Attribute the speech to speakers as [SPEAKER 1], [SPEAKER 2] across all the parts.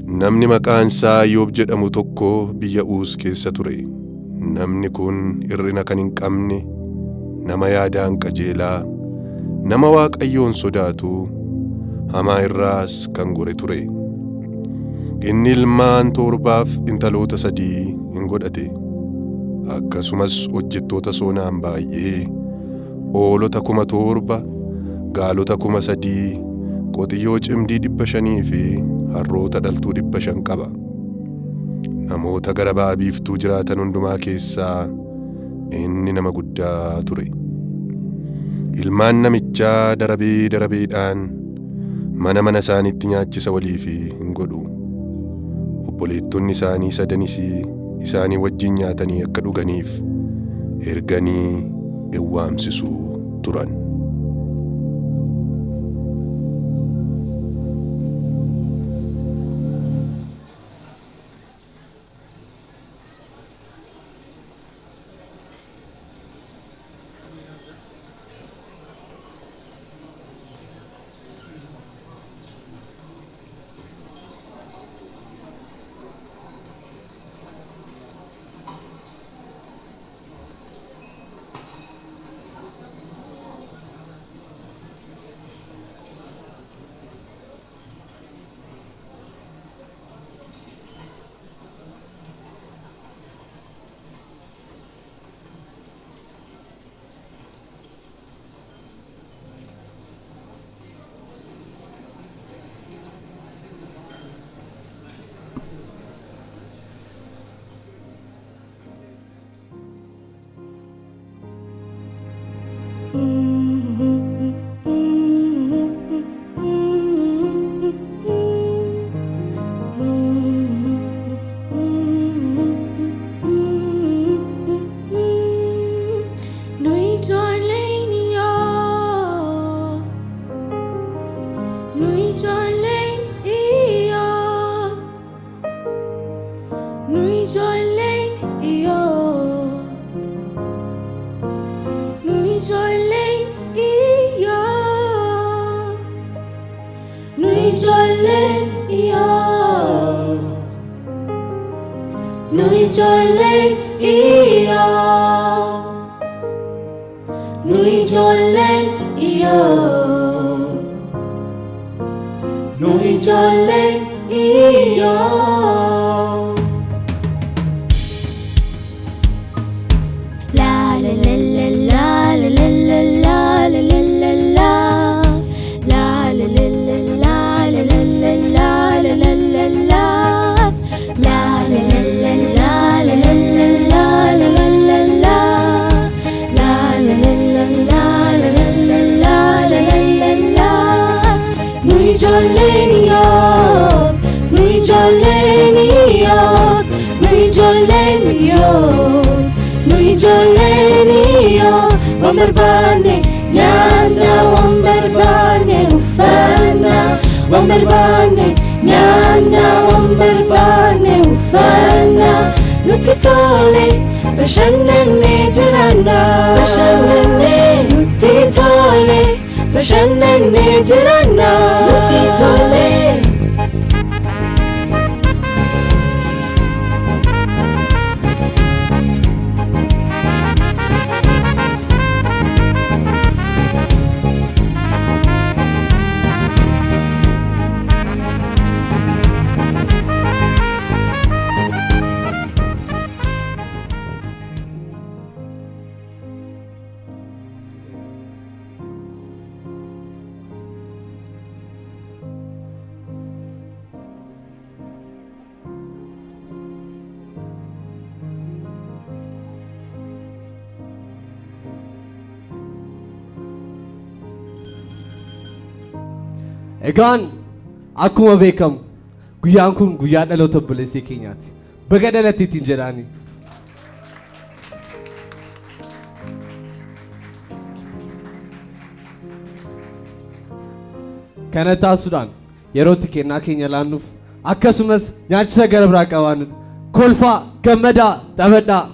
[SPEAKER 1] Namni maqaan isaa Iyyoob jedhamu tokko biyya Uus keessa ture. Namni kun hir'ina kan hin qabne, nama yaadaan qajeelaa, nama Waaqayyoon sodaatu, hamaa irraas kan gore ture. Inni ilmaan 7 intaloota 3 hin godhate. Akkasumas hojjettoota soonaan baay'ee, hoolota 7,000, gaalota 3,000, qotiyyoo cimdii 500 fi harroota dhaltuu 500 qaba. Namoota gara ba'a biiftuu jiraatan hundumaa keessaa inni nama guddaa ture. Ilmaan namichaa darabeedhaan mana isaaniitti nyaachisa waliif hin godhu. Obboleettonni isaanii 3 isaanii wajjin nyaatanii akka dhuganiif erganii waamsisuu turan.
[SPEAKER 2] Egaan akkuma beekamu guyyaan kun guyyaa dhaloota obboleessa keenyaati. Baga dhalatteetiin jedhaani. Kana taasisuudhaan yerootti kennaa keenya laannuuf akkasumas nyaachisa gara biraa qabaannu kolfaa gammadaa taphadhaa.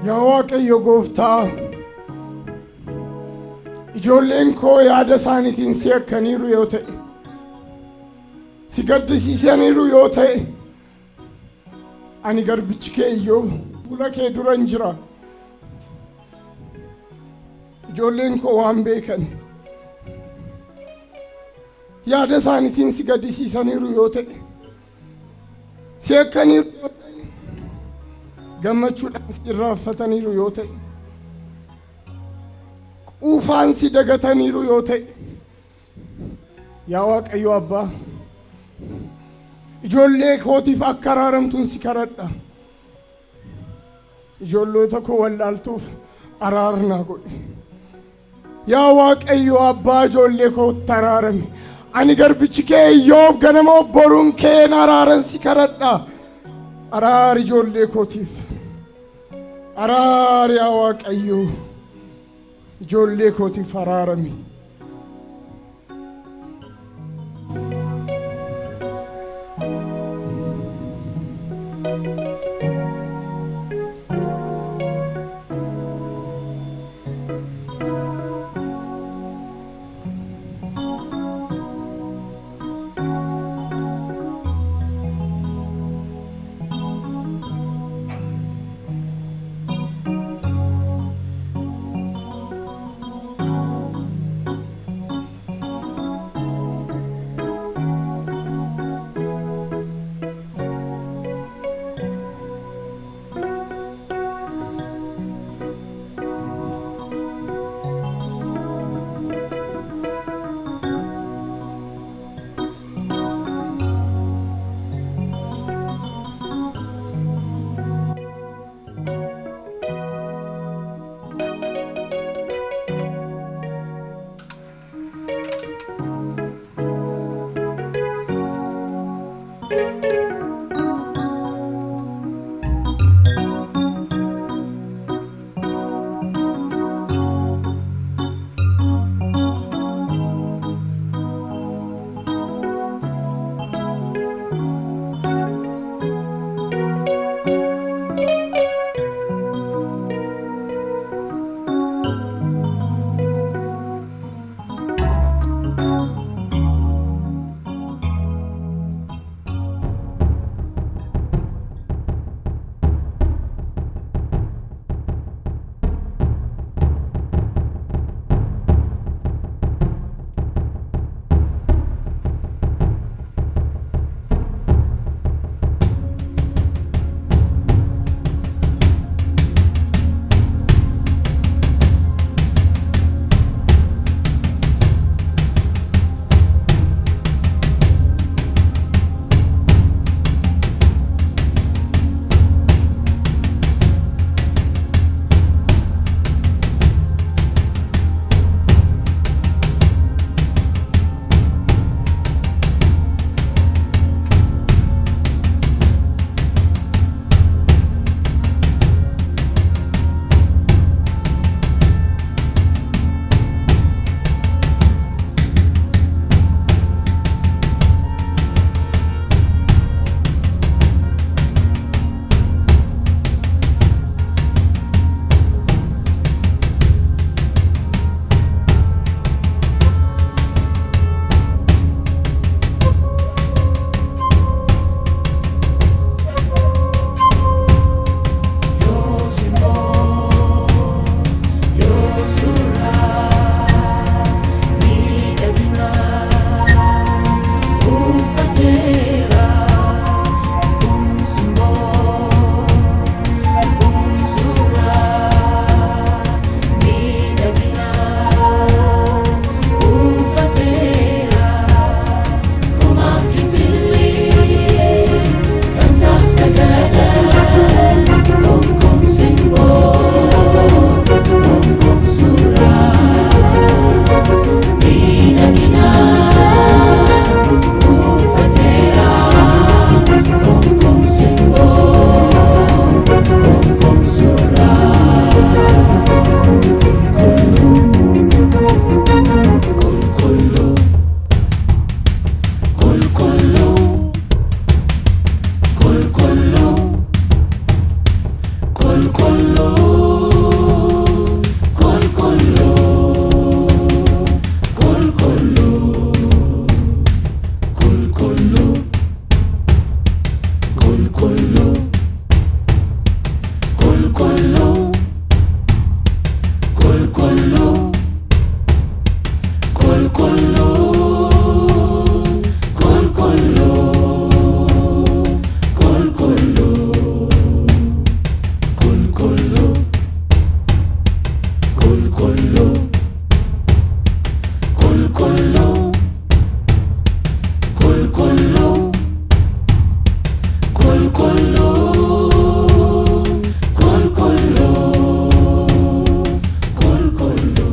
[SPEAKER 3] Yaa Waaqayyo gooftaa, ijoolleen koo yaada isaaniitiin si akkaniiru yoo ta'e, si gaddisiisaniiru yoo ta'e, ani garbichi kee Iyyoob fuula kee duran jira. Ijoolleen koo waan beekan yaada isaaniitiin si gaddisiisaniiru yoo ta'e, si akkaniiru yoo ta'e, gammachuudhaan si irraanfataniiru yoo ta'e, quufaan si dagataniiru yoo ta'e, yaa Waaqayyo Abbaa, ijoollee kootiif akka araaramtuun si kadhadha. Ijoollota koo wallaaltuuf araarnaa godhi. Yaa Waaqayyo Abbaa, ijoollee kootti araarami. Ani garbichi kee Iyyoob ganama obboruun keen araaran si kadhadha. Araar ijoollee kootiif. Araar yaa Waaqayyo, ijoollee kootiif araarami.
[SPEAKER 4] qulqulluu qulqulluu qulqulluu qulqulluu qulqulluu qulqulluu.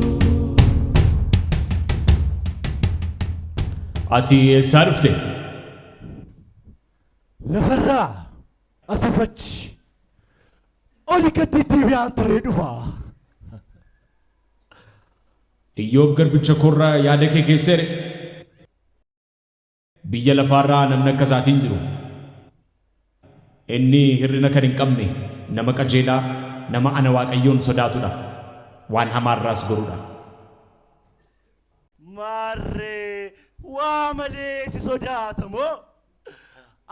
[SPEAKER 5] Ati eessaa dhufte?
[SPEAKER 6] Lafarraa asifachi oli gadi deebi'aa ture dhufa.
[SPEAKER 5] Iyyoob garbicha korraa yaada kee keesseere? Biyya lafaarraa namni akka isaatiin jiru. Inni hirrina kan hin qabne, nama qajeelaa, nama ana Waaqayyoon sodaatudha. Waan hamaarraas gorudha.
[SPEAKER 6] Maarree waa malee si sodaatamoo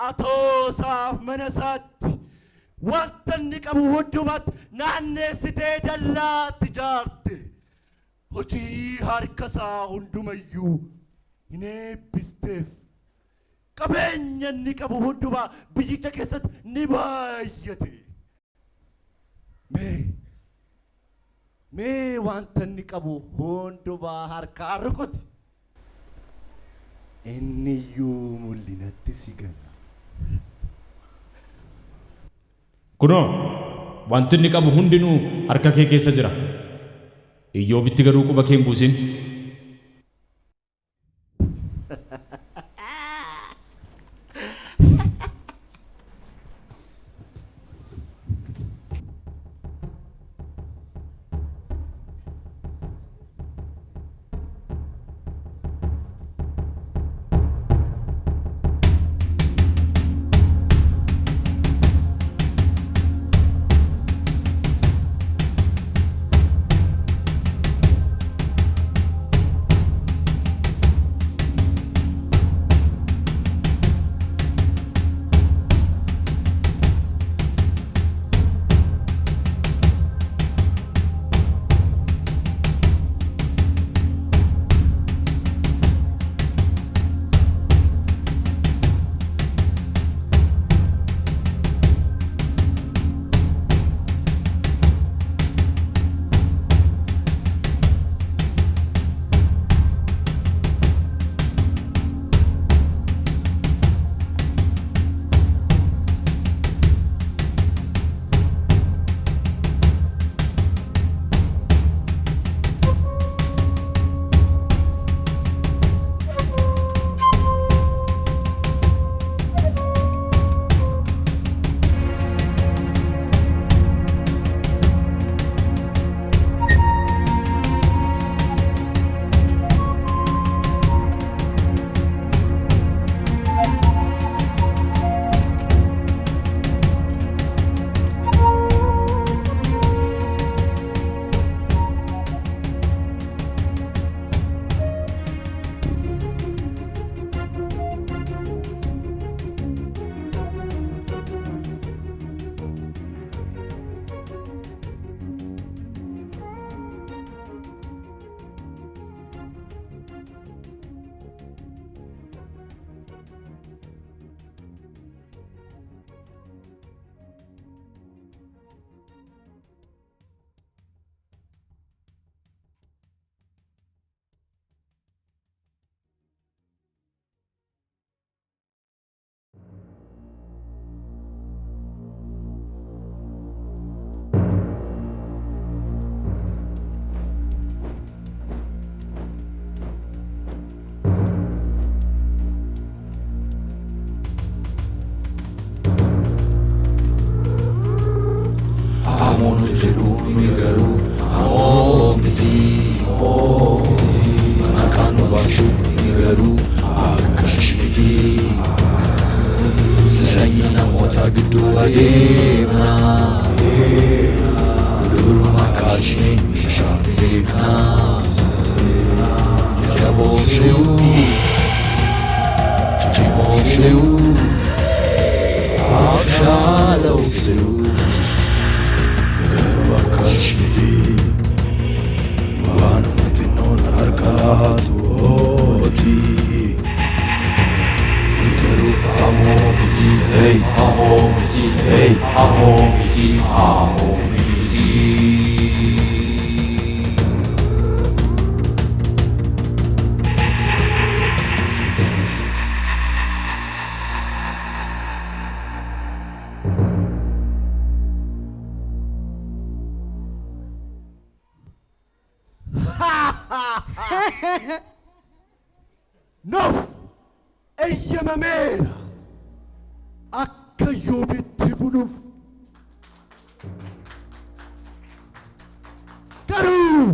[SPEAKER 6] atoosaaf mana isaatti wanta inni qabu hundumatti naanneessitee dallaatti ijaarte. Hojii harka isaa hundumayyuu hin eebbisteef. Qabeenya inni qabu hundumaa biyyicha keessatti ni baay'ate. Mee wanta inni qabu hundumaa harkaa rukuti. Inni iyyuu mul'inatti si gana.
[SPEAKER 5] Kunoo, wanti inni qabu hundinuu harka kee keessa jira. Iyyoobitti garuu quba kee hin buusin.
[SPEAKER 6] Nuuf eeyyamameera akka Iyyoobitti buluuf. Garuu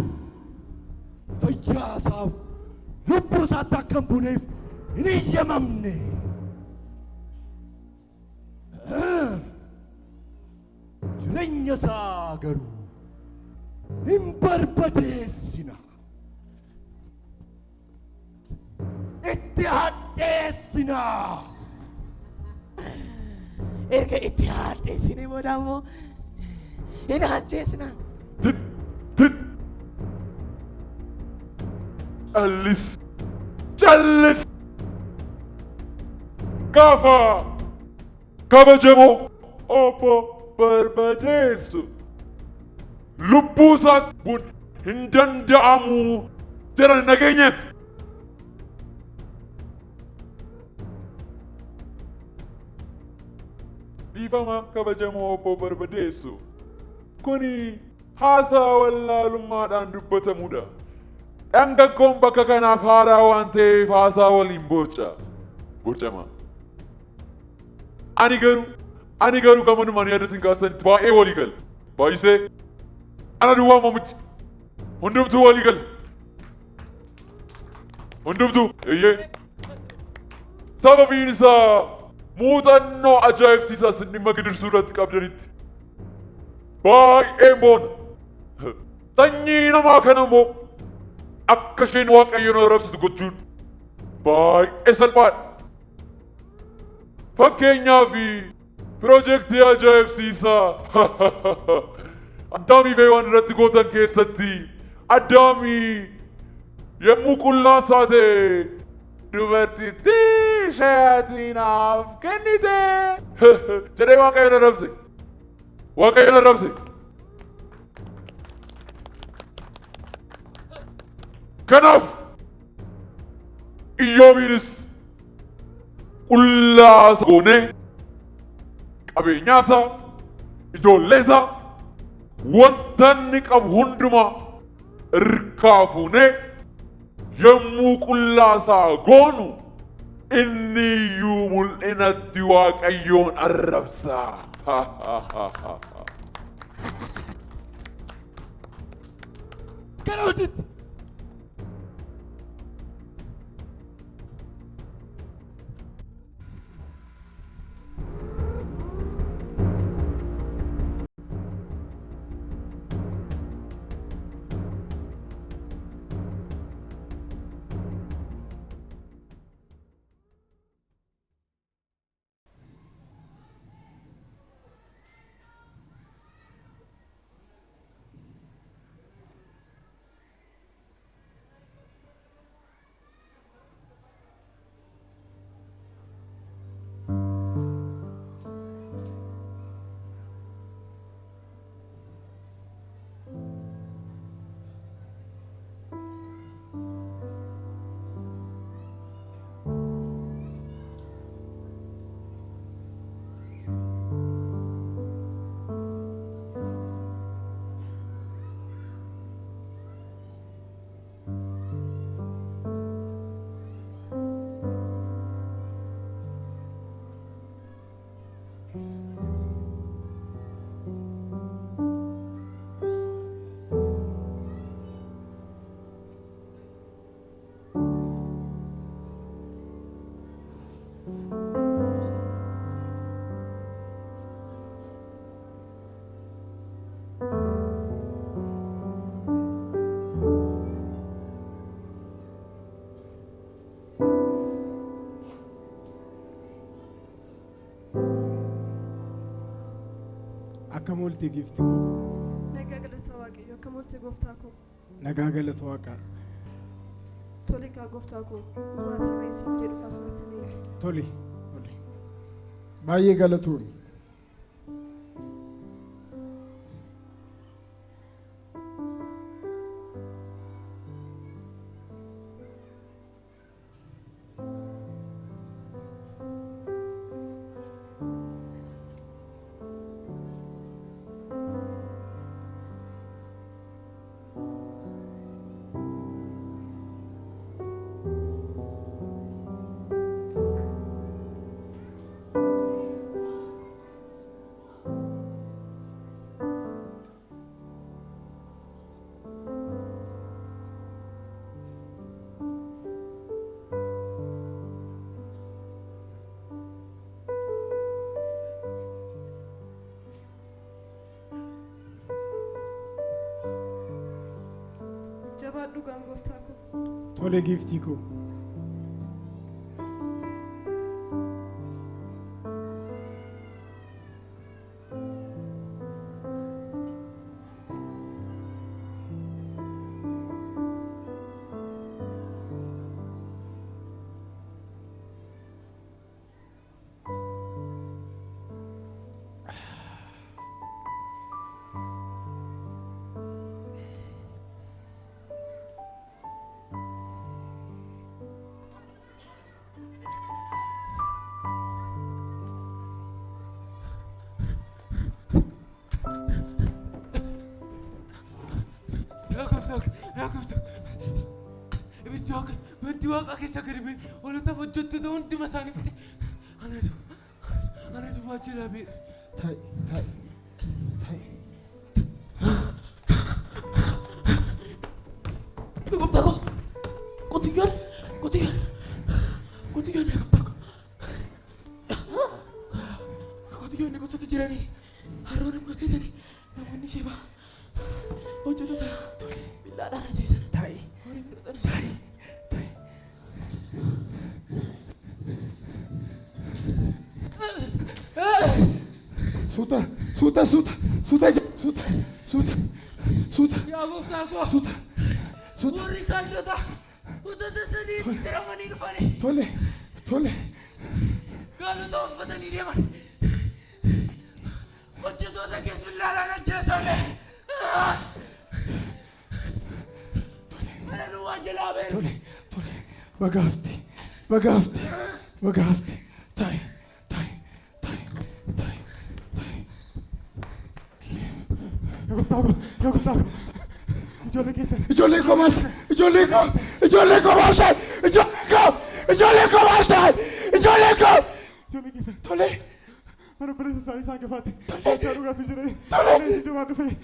[SPEAKER 6] fayyaa isaaf lubbuu isaatti akka hin buuneef hin eeyyamamne. Jireenya isaa garuu hin barbadeessina. Itti hadheessina.
[SPEAKER 7] Erga itti hadheessine booda immoo hin ajjeesna.
[SPEAKER 8] Callis gaafa kabajamoo obbo barbadeessu lubbuu isaatti bu'uun hin danda'amu jara nageenyeef. Dhiifamaan kabajamoo obbo barbadeessu kuni haasaa wallaalummaadhaan dubbatamudha. Dhangaggoon bakka kanaaf haaraa waan ta'eef haasaa waliin bocama. Ani garuu gamanuma yaada isin kaasanitti baay'ee walii gala. Baay'isee ana duwwaa miti. Hundumtuu walii gala. Hundumtuu eeyyee. Sababiin isaa muuxannoo ajaa'ibsiisaa isin dhimma gidirsuu irratti qabdanitti baay'een boona. Sanyii namaa kana immoo akka isheen Waaqayyoon arrabsitu gochuun baay'ee salphaadha. Fakkeenyaaf piroojeektii ajaa'ibsiisaa Addaamii fi Hewaan irratti gootan keessatti Addaamii yommuu qullaasaa ta'e dubartittii isheetiinaaf kennite jedhee Waaqayyoon arrabse. Kanaaf Iyyoobiinis qullaasa goonee qabeenyaasaa, ijoolleesaa, wanta inni qabu hundumaa irkaa fuunee yommuu qullaasaa goonu inni iyyuu mul'inatti Waaqayyoon arrabsa.
[SPEAKER 6] Gara hojiitti.
[SPEAKER 3] Akka mooltee giifti koo.
[SPEAKER 9] Nagaa galata Waaqayyo akka mooltee gooftaa koo.
[SPEAKER 3] Nagaa galata Waaqaa.
[SPEAKER 9] Tole kaa gooftaa koo dhugaatii maayisiif jedhu faasumatti ni.
[SPEAKER 3] Tole. Baay'ee galatuun.
[SPEAKER 9] Jabaadhu gaan gooftaa koo.
[SPEAKER 3] Tole giiftii koo. Suuta.
[SPEAKER 7] Yaa gooftaa koo.
[SPEAKER 3] Suuta.
[SPEAKER 7] Warri kaallota uffata sadii diramanii dhufanii.
[SPEAKER 3] Tole.
[SPEAKER 7] Kaallota uffatanii deeman. Hojjetoota keessa ilaalaan ajjeesoolee. Mana duwwaa jalaa beeru.
[SPEAKER 3] Tole. Bagaafte. Ta'i. Ijoollee koo maal ta'e? Tole.
[SPEAKER 10] Mana presa sai sangue fate. Ciao gato girei. Giovanni fai.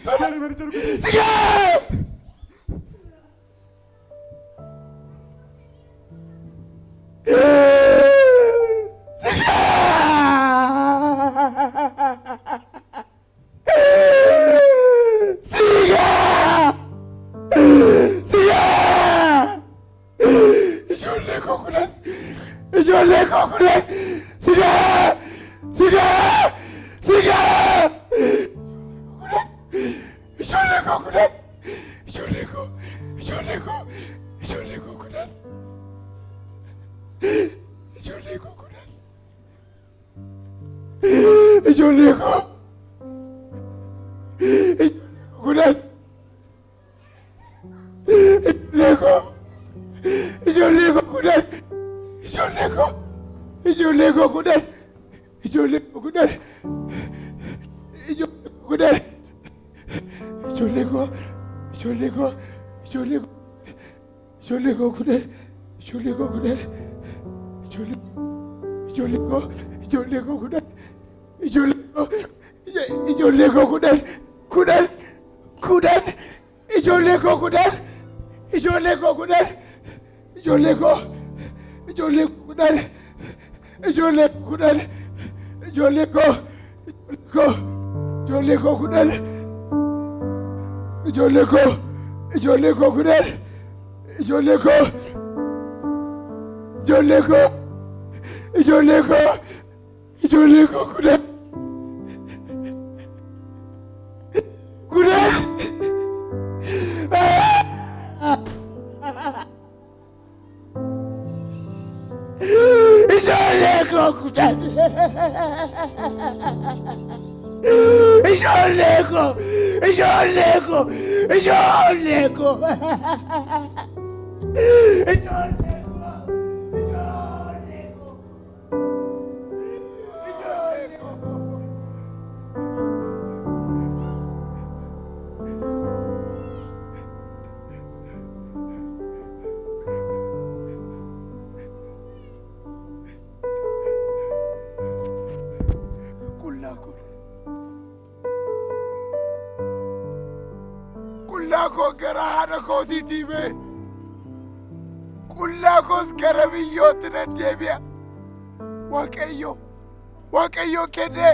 [SPEAKER 3] Waaqayyo kenne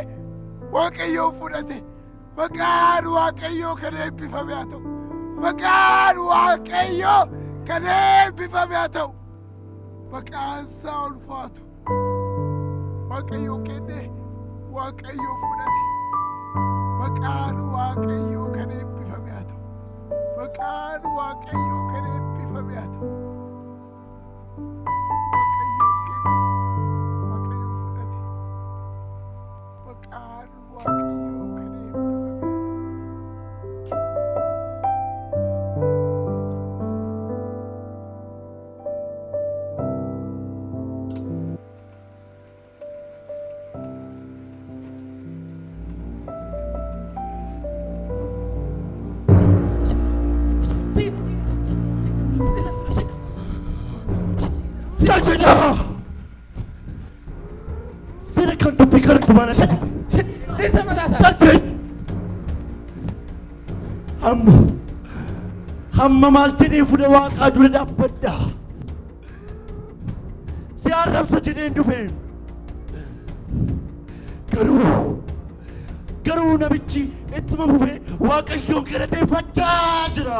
[SPEAKER 3] Waaqayyo fudhate maqaan Waaqayyo kana eebbifame haa ta'u Maqaan Waaqayyoo kan eebbifame haa ta'u. Maqaan isaa ulfaatu. Waaqayyoo kenne, Waaqayyoo fudhate. Maqaan Waaqayyoo kan eebbifame haa ta'u. Maqaan Waaqayyoo kan eebbifame haa ta'u. Waaqayyoo kenne, Waaqayyoo fudhate. Maqaan Waaqayyoo kan eebbifame haa ta'u.
[SPEAKER 6] Sini kan dubbii kana dumana sana.
[SPEAKER 7] Isa mataasa.
[SPEAKER 6] Tattee. Hamma maal jedhee fuula Waaqaa dura dhaabbadha. Si arrabsa jedheen dhufe. Garuu namichi ittuma fufee Waaqayyoon galateeffachaa jira.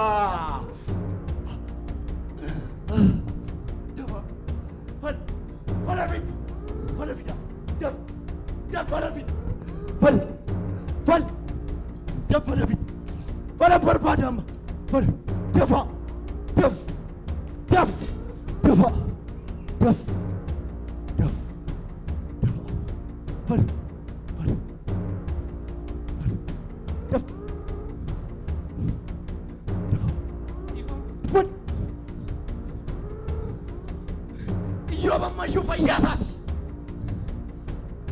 [SPEAKER 7] Iyyoob ammayyuu fayyaa isaati.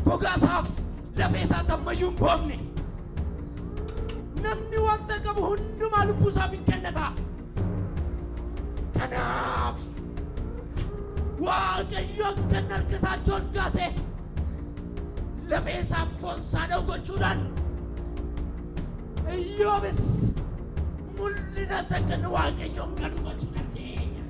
[SPEAKER 7] Gogaa isaaf lafee isaatti ammayyuu hin boofne. Namni wanta qabu hundumaa lubbuu isaaf hin kennata. Kanaaf Waaqayyo akka harka isaatti ol kaasee lafee isaaf foon isaa dha'u gochuudhaan Iyyoobis mul'ina takka Waaqayyoon gadu gochuu dandeenya.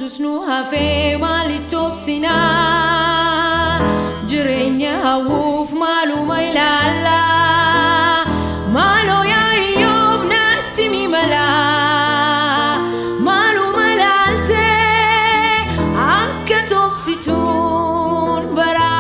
[SPEAKER 4] Yesus nu hafe malitobsina jirenya hawuf maluma ilalla malo ya Iyyoob natti mimala maluma lalte akka tobsituun bara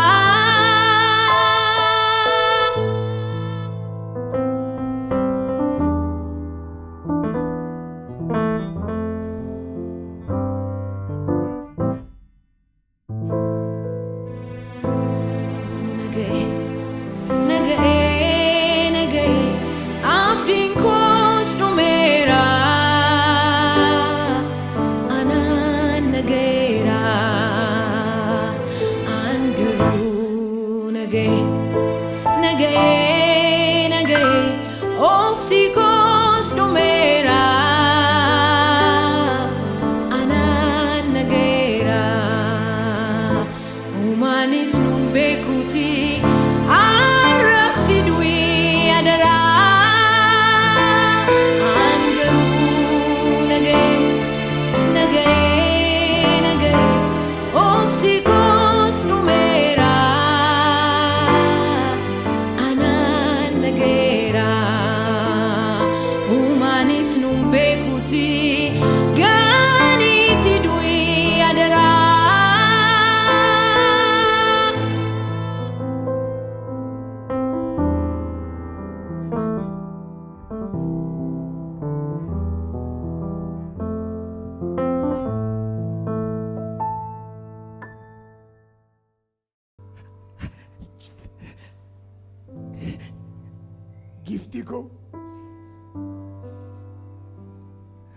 [SPEAKER 3] Giftigo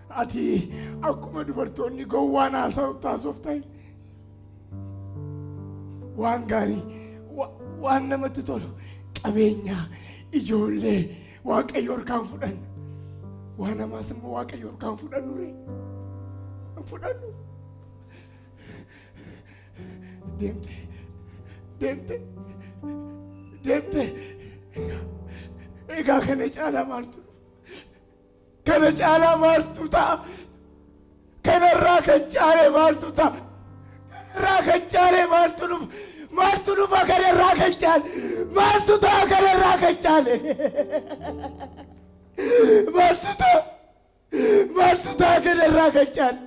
[SPEAKER 3] ati akkuma dubartoonni gowwaan haasa'u taasoftai waan gaarii waan namatti tolu qabeenya ijoollee Waaqayyo harkaan fudhannu waan namaas immoo Waaqayyo harkaan fudhannu deemte egaa kana caalaa maaltu ta'a kanarraa kan caale maaltu ta'a kanarraa kan caale maaltu dhufa kanarraa kan caale maaltu ta'a kanarraa kan caale maaltu ta'a kanarraa kan caale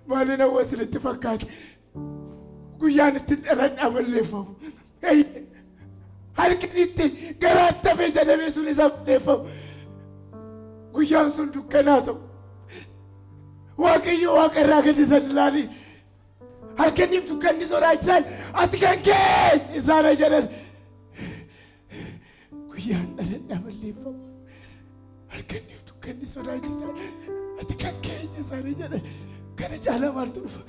[SPEAKER 3] maaliin hawwaasilitti fakkaate guyyaan itti dhaladhaa balleeffamu halkanitti garaatti hafee jedhamee sun isa balleeffamu guyyaan sun dukkanaa ta'u Waaqayyo Waaqa irraa gadi isa ilaali halkaniif dukkanni sodaachisan ati kan keenya isaana jedhan guyyaan dhaladhaa balleeffamu halkaniif dukkanni sodaachisan ati kan keenya isaana jedhan kana caalaa maaltu dhufa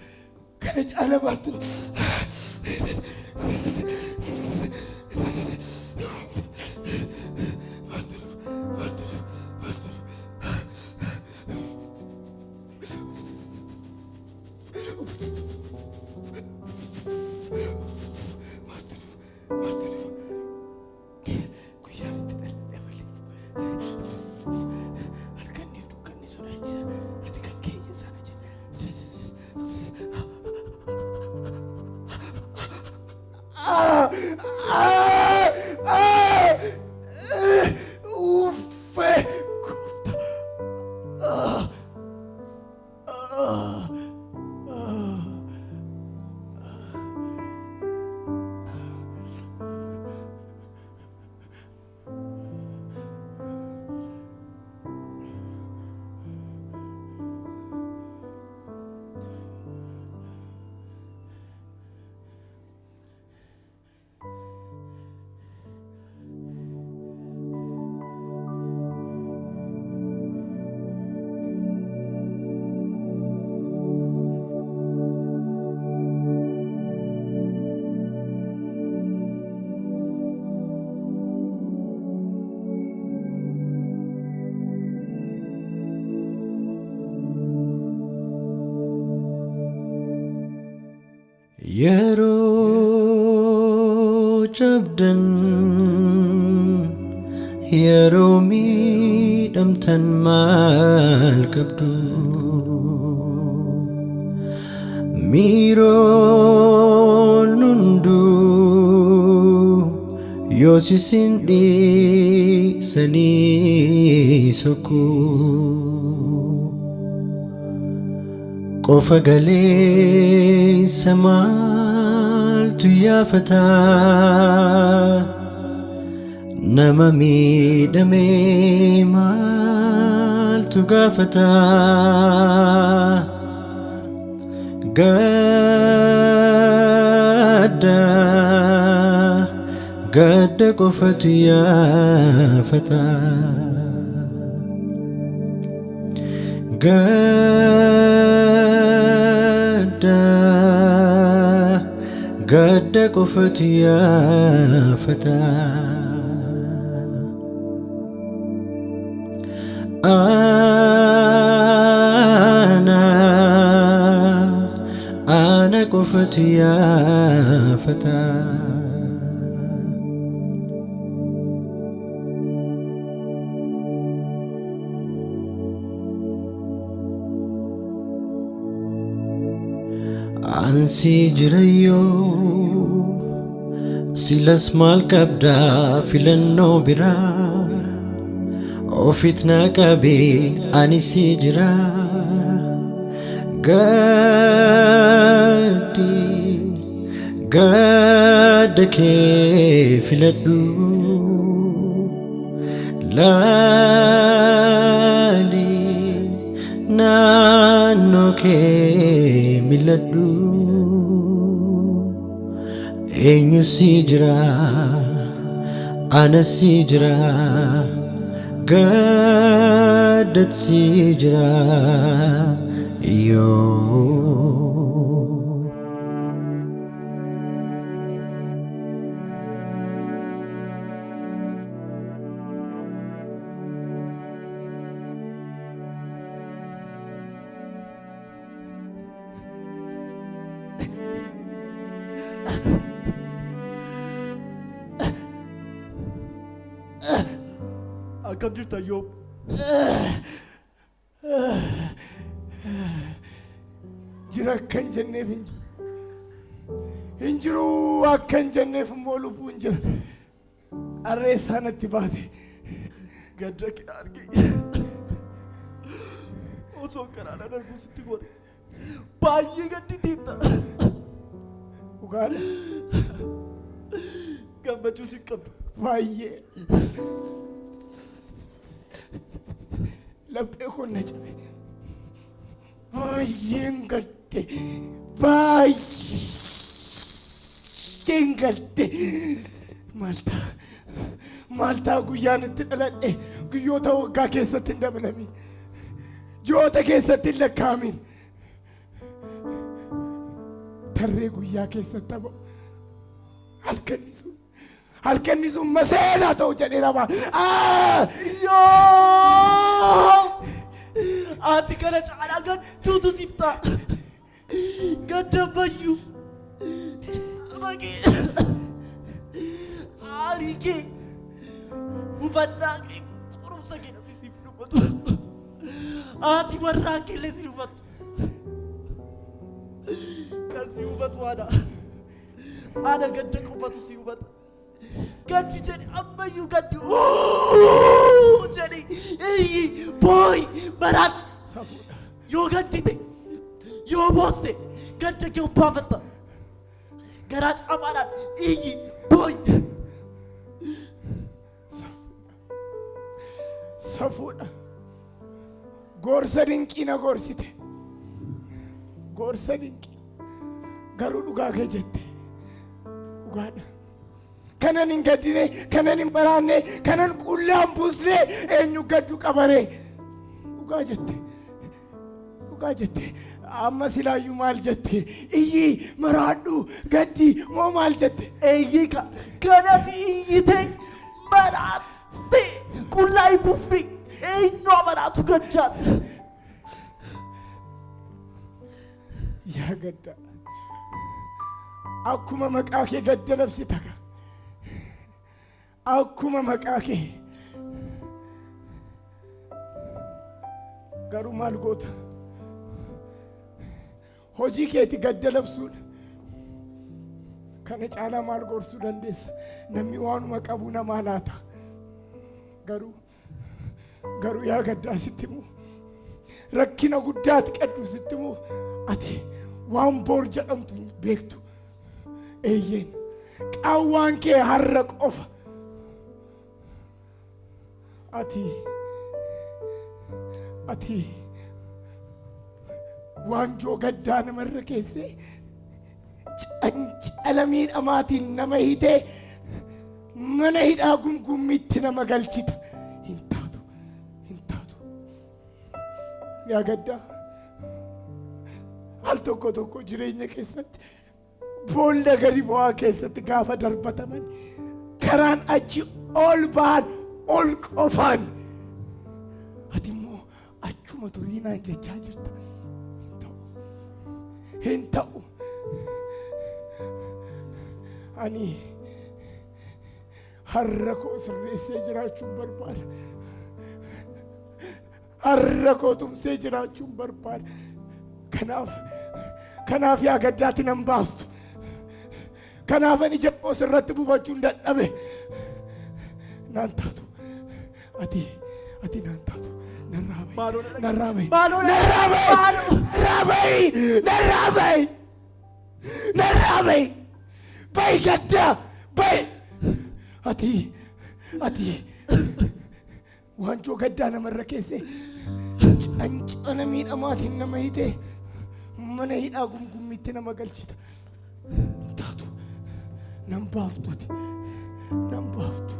[SPEAKER 11] yeroo cabdan يرومي دم تنمال كبدو ميرو نندو يوسي سندي سني سكو قوف غلي سمالت يا فتى nama miidhamee maaltu gaafata gadda qofatu yaafata gadda qofatu yaafata أنا قفت يا فتى أنسي جريو سيلس مال كبدا فيلنو برا وفتنا كبي أني سجرا قد كيف لدو لالي نانو كي ملدو إنيو سجرا أنا سجرا قدت سجرا يو
[SPEAKER 6] Akkam jirta Iyyoob?
[SPEAKER 3] Jira akkan jenneef hin jiru akkan jenneef immoo lubbuun jira. Arreessaa natti baate.
[SPEAKER 6] Gadda kee arge. Osoo karaadha darbuu sitti godhe. Baay'ee gadditeetta.
[SPEAKER 3] Dhugaadha.
[SPEAKER 6] Gammachuu si qabdu.
[SPEAKER 3] Baay'ee. Laphee kun na cabe. Baay'een gadde. Baay'een gadde. Maaltaa guyyaan itti dhaladhe guyyoota waggaa keessatti hin dabalamin. Ji'oota keessatti hin lakkaamin. Tarree guyyaa keessatti ta'u halkanni sun maseenaa ta'u jedhee nama.
[SPEAKER 6] Iyyoob! Ati kana caalaa gadduutu siif ta'a. Gadda bayyuuf. Cabaqee. Aarii kee. Ufannaa kee qorumsa kee namni siif dubbatu. Ati warraa kee illee si dubbatu. Kan si hubatu ana gadda qofatu si hubata. Gaddi jedhi ammayyuu gaddi jedhi iyyi booyi baraan yoo gaddite yoo boosse gadda kee ubbaafatta. Garaa caamaadhaan iyyi booyi.
[SPEAKER 3] Safuudha. Gorsa dinqii na gorsite. Gorsa dinqii. Garuu dhugaa kee jette. Dhugaadha. Kanan hin gaddine, kanan hin baraanne, kanan qullaan buusne eenyu gaddu qabare. Dhugaa jette. Dhugaa jette. Amma silaayyuu maal jette? Iyyi maraadhu gaddi moo maal jette?
[SPEAKER 6] Iyyi kanati iyyite maraatte qullaa buffi eenyu amanaatu gaddaan.
[SPEAKER 3] Yaa gadda. Akkuma maqaa kee gadda labsita. Akkuma maqaa kee garuu maal goota hojii keeti gadda labsuun kana caalaa maal gorsuu dandeessa namni waanuma qabu namaa laata garuu yaa gaddaa sitti immoo rakkina guddaati qaddu sitti immoo ati waan boor jedhamtu beektu eeyyeen qaawwaan kee har'a qofa ati waanjoo gaddaa namarra keessee cancala miidhamaatiin nama hitee mana hidhaa gumgummiitti nama galchita hin taatu yaa gaddaa al tokko jireenya keessatti boolla gadi bu'aa keessatti gaafa darbataman karaan achi ol ba'an ol qofaan ati immoo achuma turiinaan jechaa jirta hin ta'u ani har'a koo sirreessee jiraachuun barbaada har'a koo tumsee jiraachuun barbaada kanaaf yaa gaddaatti nan baastu kanaaf ani jabboo sirratti buufachuun dadhabe naan taatu ati naan taatu narraabai bai gaddaa bai ati waanjoo gaddaa namarra keessee cancana miidhamaatiin nama hitee mana hidhaa gumgummiitti nama galchita taatu nan baaftu ati nan baaftu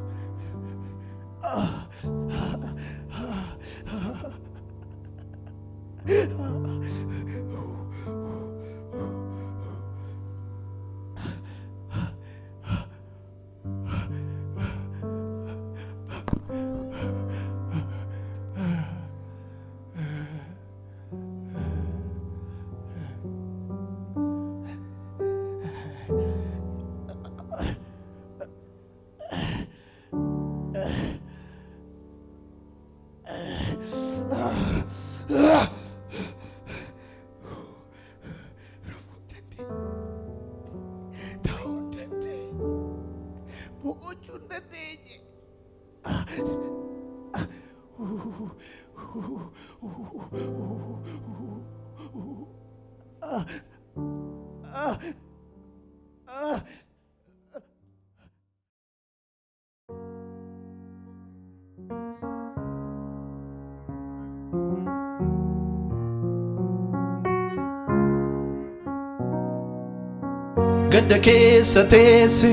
[SPEAKER 11] gadda keessa teesse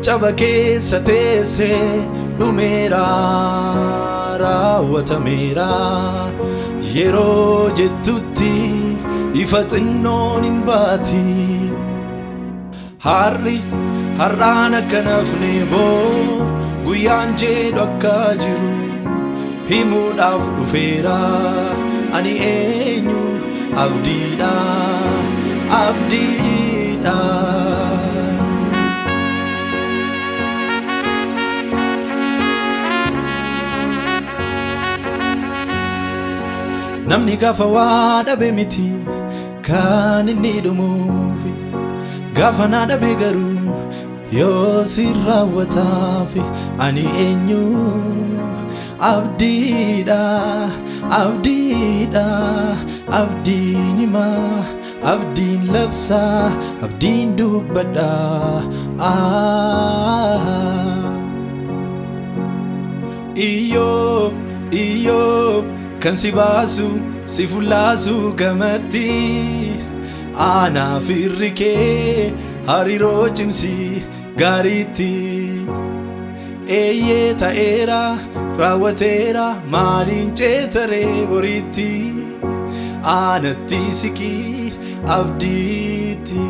[SPEAKER 11] caba keessa teesse dhumeera raawwatameera yeroo jettutti ifa xinnoon hin baati har'aan akka nafne boor guyyaan jedhu akka jiru himuudhaaf dhufeera ani eenyu abdiidha namni gaafa waa dhabe miti kan inni dhumuufi gaafa naa dhabe garuu yoo si raawwataafi ani eenyu abdiidha abdiin himaa abdiin labsaa abdiin dubbadha Iyyoob kan si baasu si fullaasu gamatti anaaf irri kee hariiroo cimsi gaariitti eeyyee ta'eera raawwateera maaliin ceetaree boriitti anatti siqii abdiitti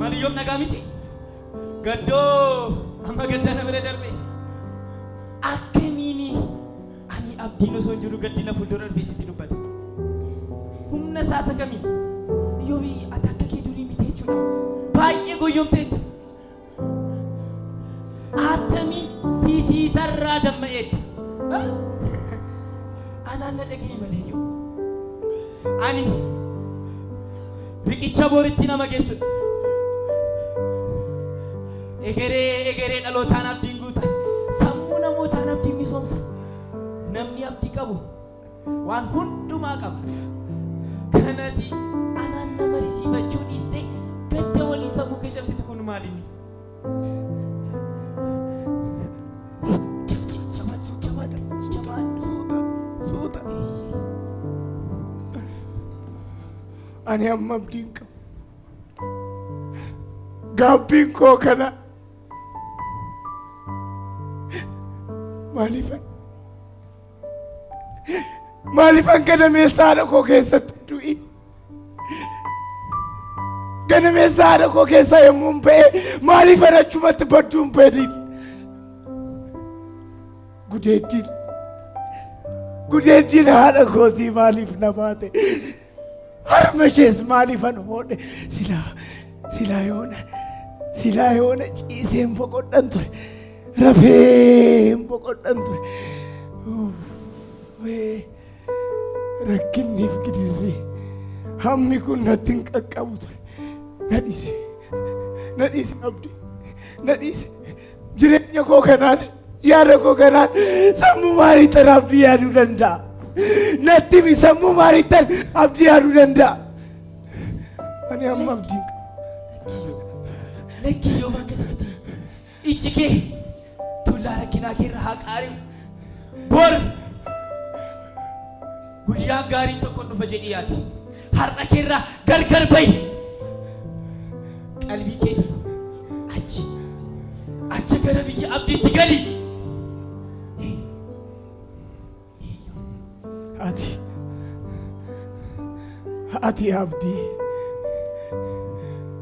[SPEAKER 6] Maliyyoom nagaa miti gaddoo amma gaddaa na bira darbe akkamiini ani abdiin osoo jiru gaddina fuuldura dhufeessitti dubbata. Humna saasa kamiin Iyyoobi ati akka kee durii miti jechuudha. Baay'ee goyyomteetti. Atamiin hisiisarraa damma'eetti. Anaan na dhaga'e malee Iyyoob. Ani riqicha booritti nama geessudha. Egeree dhalootaan abdiin guuta. Sammuu namootaan abdiin misoomsa. Namni abdii qabu waan hundumaa qaba. Kanati anaan nama risiifachuu dhiistee gadda waliin sammuu kee cabsitu kun maalinni?
[SPEAKER 3] Ani amma abdiin qabu. Gaabbiin koo kana maaliifan gadameessa haadha koo keessatti du'i? Gadameessa haadha koo keessaa yommuun ba'e maaliifan achumatti badduun beedin? Gudeettiin haadha kootii maaliif na baate? Harma ishees maaliifan hoodhe? Silaa yoona ciiseen boqodhan ture. Rafeen boqodhan ture. Rakkinniif gidirree hammi kun natti hin qaqqabu ture. Nadhiisi abdii. Nadhiisi. Jireenya koo kanaan yaada koo kanaan sammuu maaliittan abdii yaaduu danda'a? Natti mi sammuu maaliittan abdii yaaduu danda'a? Ani amma abdiin qabu.
[SPEAKER 6] Lakki Iyyoob akkasumatti ijji kee tullaa rakkinaa keerra haa qaari'u. Bor guyyaan gaariin tokko dhufa jedhii yaadi. Har'a keerraa gargar ba'i. Qalbii keetiin achi gara biyya abdiitti gali.
[SPEAKER 3] Ati abdii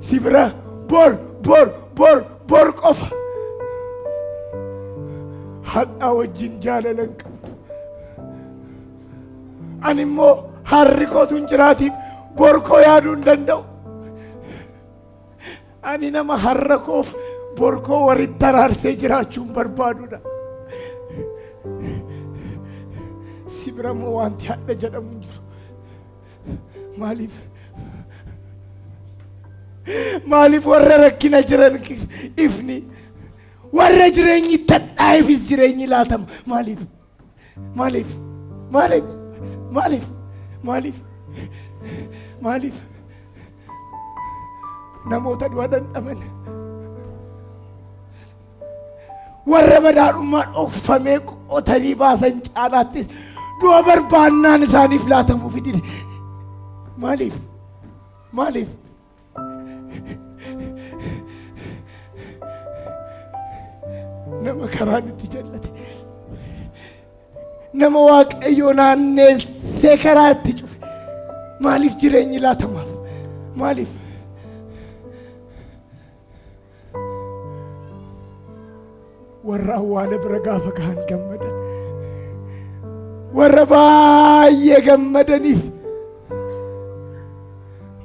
[SPEAKER 3] si bira bor qofa. Hadhaa wajjin jaalala hin qabdu. Ani immoo harri kootu hin jiraatiif bor koo yaaduu hin danda'u. Ani nama har'a koof bor koo walitti araarsee jiraachuu hin barbaadudha. Si bira immoo wanti hadha jedhamu hin jiru. Maaliif warra rakkina jiran ifni warra jireenyi tadhaa'eefis jireenyi laatama? Maaliif namoota du'a dhandhaman warra badhaadhummaa dhokfamee qotanii baasan caalaattis du'a barbaannaan isaaniif laatamuu fidine? Maaliif? Nama karaan itti jallate, nama Waaqayyoo naanneessee karaa itti cufe maaliif jireenyi laatamaaf? Maaliif? Warra awwaala bira gaafa gahan gammadan, warra baay'ee gammadaniif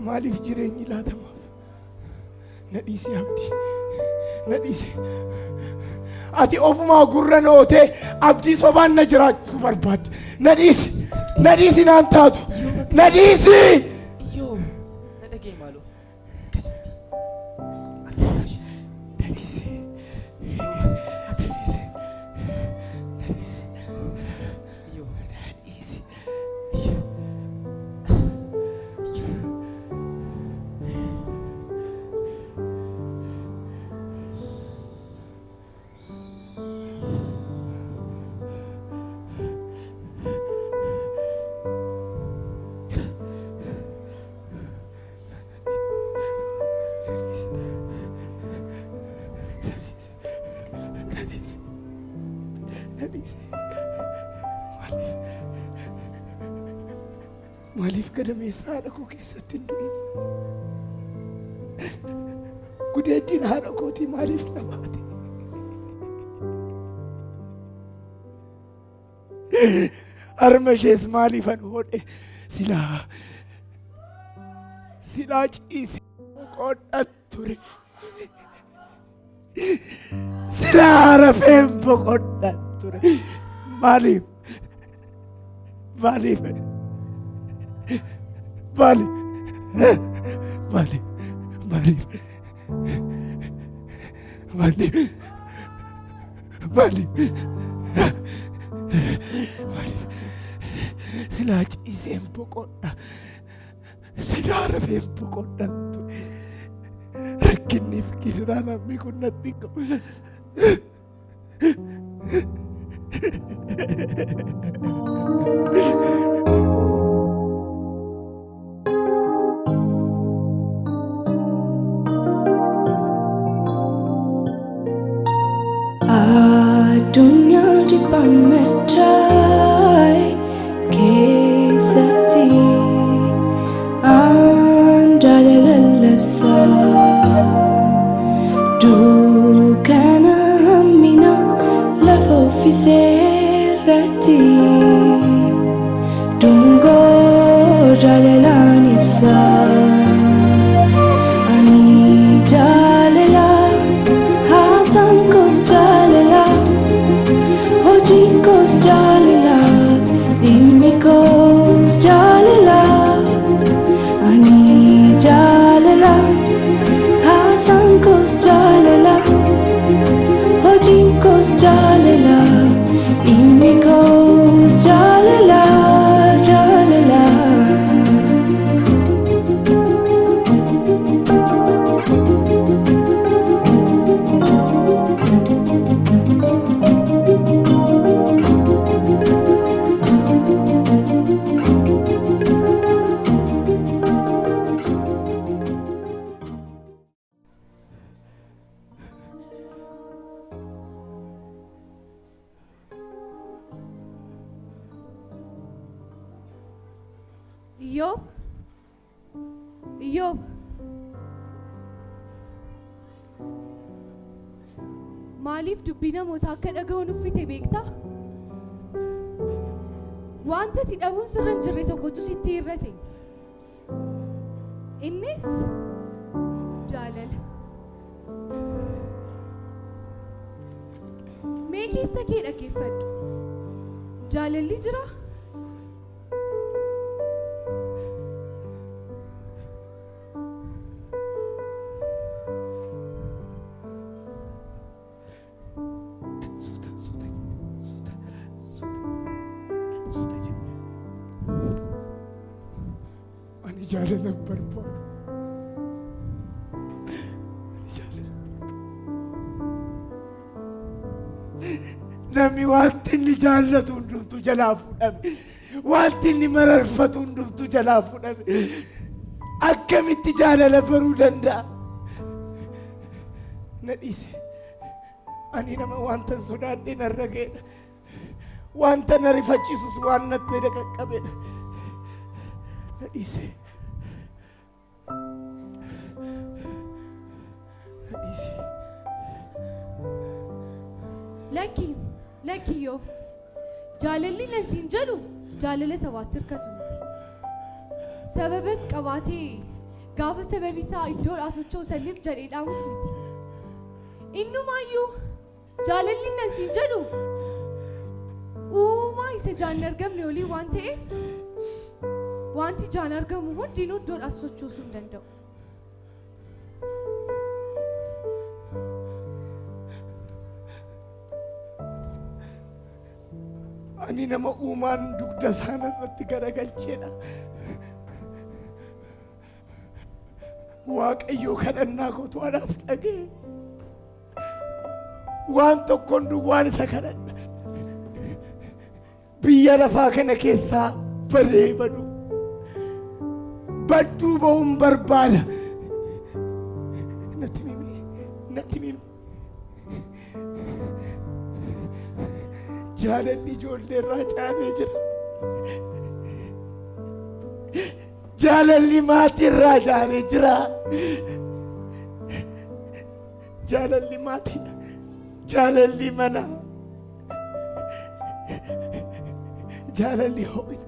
[SPEAKER 3] maaliif jireenyi laatamaaf? Nadhiisi abdii, nadhiisi. Ati ofumaa gurra nootee abdii sobaan na jiraachuu barbaadde. Nadhiisi naan taatu. Nadhiisi.
[SPEAKER 6] Iyyoob na dhagee maaloo
[SPEAKER 3] maaliif gadameessa haadha koo keessatti hin du'in? Gudeettiin haadha kootii maaliif na baate? Armashees maaliifan hodhe silaa ciise boqodhan ture. Silaa rafeen boqodhan ture. Maaliif maaliif maaliif maaliif maaliif maaliif maaliif maaliif silaa ciiseen boqodha silaa rafeen boqodhan ture. Rakkinniif gidiraa namni kun natti qabu.
[SPEAKER 4] Addunyaa jibbaan machaa'e keessatti aan jaalala labsaa. Dukkana hammina lafa offiseerratti dungoo jaalalaan ibsaa. Ani jaalala haasaan koos jaalala hojii koos jaalala dhimmi koos jaalala. Ani jaalala haasaan koos jaalala hojii koos jaalala dhimmi koos jaalala jaalala.
[SPEAKER 12] Iyyoob maaliif dubbii namoota akka dhaga'uun uffite beektaa? Wanta ati dhabuun sirra hin jirre tokkotu sitti hir'ate. Innis jaalala. Mee keessa kee dhaggeeffadhu. Jaalalli jira?
[SPEAKER 3] jaalala barbaadu. Namni wanti inni jaallatu hundumtuu jalaa fuudhame, wanti inni mararfatu hundumtuu jalaa fuudhame. Akkamitti jaalala baruu danda'a? Na dhiise. Ani nama wanta sodaadhe narra ga'edha. Wanta na rifachiisus waan natti qaqqabedha. Na dhiise. Na dhiise.
[SPEAKER 12] Lakkiyyoo jaalalli nasiin jedhu jaalala sabaatti hirkatu miti. Sababas qabaatee gaafa sababi isaa iddoodhaa socho'u salliif jedhee dhaamus miti. Innumaayyuu jaalalli nasiin jedhu uumaa isa jaan argamne olii waan ta'eef wanti jaan argamu hundinuu iddoodhaa sochoosuu hin danda'u.
[SPEAKER 3] Ani nama uumaan dugda isaanii irratti garagalcheedha. Waaqayyo kadhannaa kootu anaaf dhaga'e. Waan tokkoon duwwaan isa kadhadha. Biyya lafaa kana keessaa badee badu. Badduu ba'uun barbaada. Natti mimi. Jaalalli ijoollee irraa caalee jira. Jaalalli maatii irraa caalee jira. Jaalalli maatii, jaalalli mana, jaalalli ho'in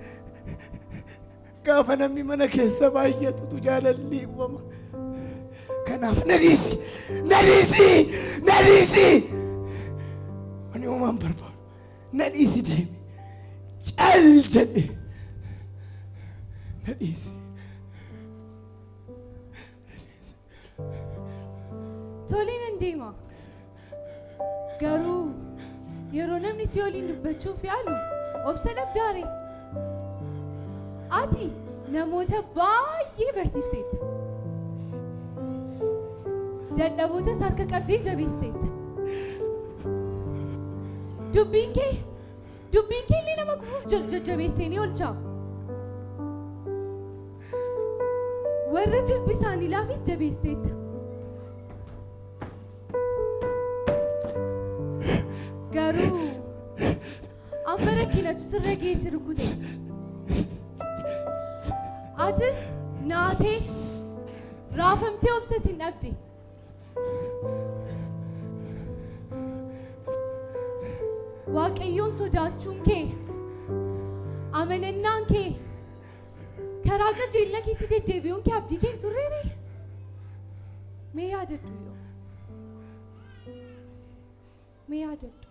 [SPEAKER 3] gaafa namni mana keessa baay'atutu jaalalli uumama. Kanaaf nadhiisi ani uumaan barbaadu nadhiisi deemi cal jedhe nadhiisi.
[SPEAKER 12] Toliin hin deema garuu yeroo namni si waliin dubbachuuf yaalu obsa dhabdaare. Ati namoota baay'ee barsiifteetta. Dadhabootas harka qabdee jabeessiteetta. Dubbiin kee illee nama gufuuf jajjabeessee ni oolcha. Warra jilbi isaanii laafis jabeessiteetta. Garuu amma rakkinatu sirra geesse rukute. Atis naatee raafamtee obsas hin dhabde. Waaqayyoon sodaachuun kee amanannaan kee karaa qajeelina keetti deddeebi'uun kee abdii kee hin turreere. Mee yaadadhu yoo mee yaadadhu.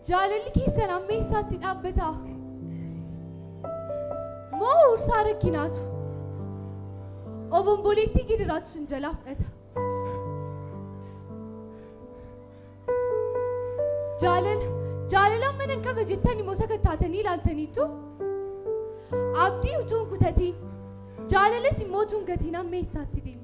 [SPEAKER 12] Jaalalli keessan amma eessaatti dhaabbata? Moo ursaa rakkinaatu? Obomboleettii gidiraatu sin jalaa fudhata? Jaalala amma nan qaba jettanii moo sakattaatanii ilaaltaniitu? Abdii utuu hin kutatiin jaalalas immoo utuu hin gatiin amma eessaatti deemtu?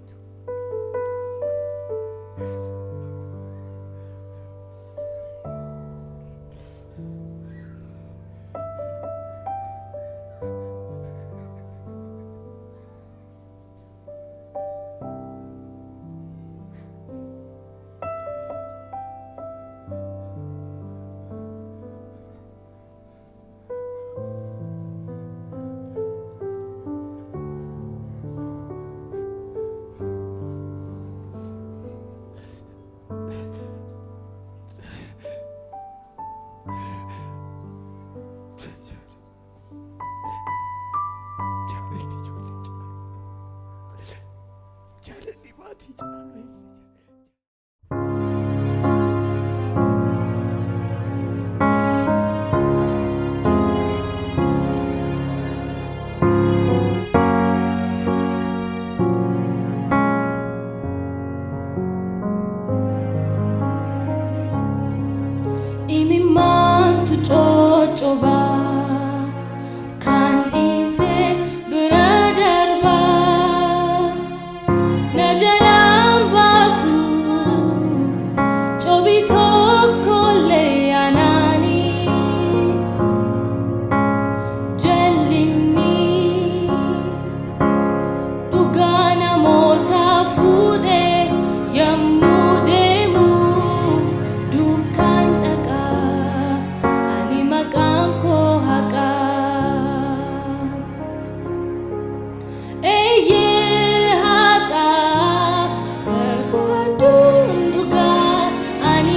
[SPEAKER 4] Ani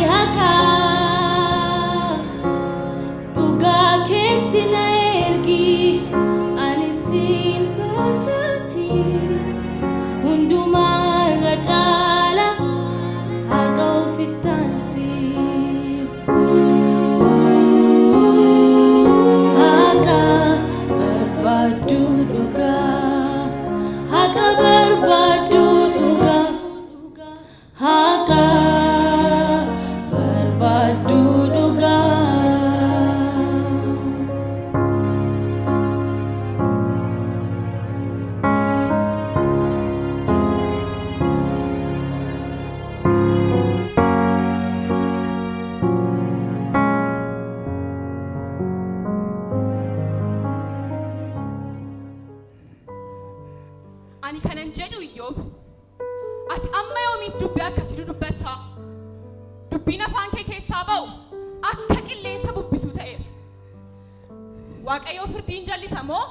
[SPEAKER 13] dubbiin afaan kee keessaa ba'u akka qilleensa bubbisu ta'eera. Waaqayyoo firdiin jallisa moo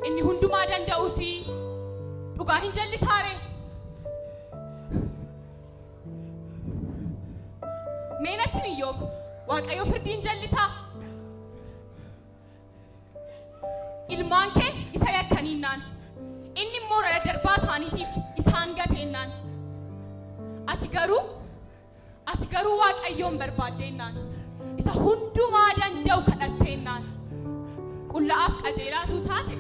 [SPEAKER 13] inni hundumaa danda'us dhugaa hin jallisaare? Meenatti Iyyoob Waaqayyoo firdiin jallisaa? Ilmaan kee isa yakkaniinnaan inni immoo darbaa isaaniitiif isaan gateennaan ati garuu Waaqayyoon barbaaddennaan isa hundumaa danda'u kadhatteennaan qullaa'aaf qajeelaatu taate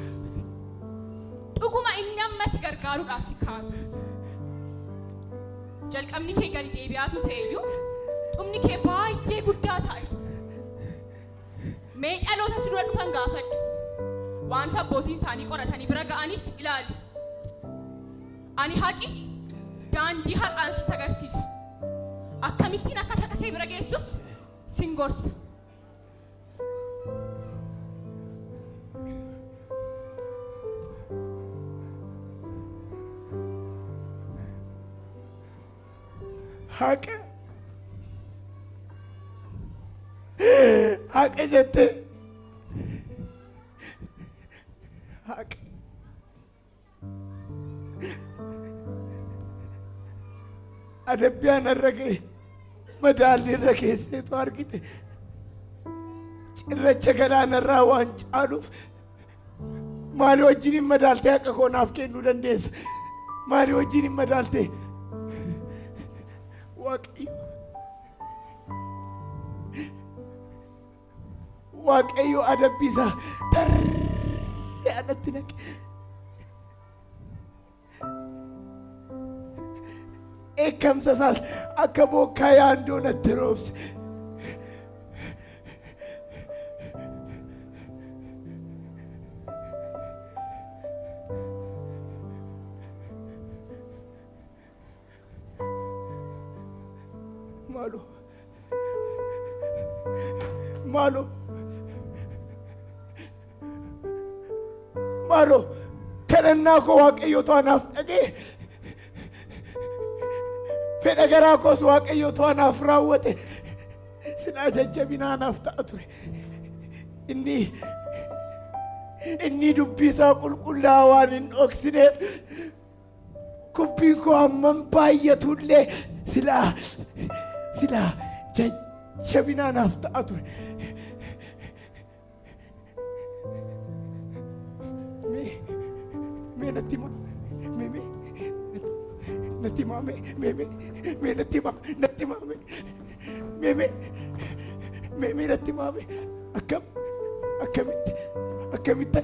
[SPEAKER 13] dhuguma inni ammas gargaaruudhaaf si kaatu. Jalqabni kee gadi deebi'aatu ta'eyyuu xumni kee baay'ee guddaa ta'e. Mee dhaloota si dura dhufan gaafadhu. Wanta abbootiin isaanii qoratanii bira ga'anis ilaali. Ani haqi daandii haqaan sitti agarsiisa. Akkamittiin akka haqa kee bira geessus sin gorsa.
[SPEAKER 3] Haqa jette haqa adabbiyaan irra ga'e madaalli irra keesseetu argite cirracha galaanarraa waan caaluuf maali wajjin hin madaaltee haqa koo naaf kennuu dandeessa? Maali wajjin hin madaaltee? Waaqayyo adabbii isaa tarree anatti naqe. Eekkamsa isaas akka bokkaa yaandoo natti roobse. Maalo kadhannaa koo Waaqayyotu anaaf dhaga'e. Fedha garaa koos Waaqayyotu anaaf raawwate. Silaa jajjabinaa anaaf ta'a ture. Inni dubbii isaa qulqullaa'aa waan hin dhoksineef kubbiin koo hammam baay'atullee silaa jajjabinaa anaaf ta'a ture. Akkamitti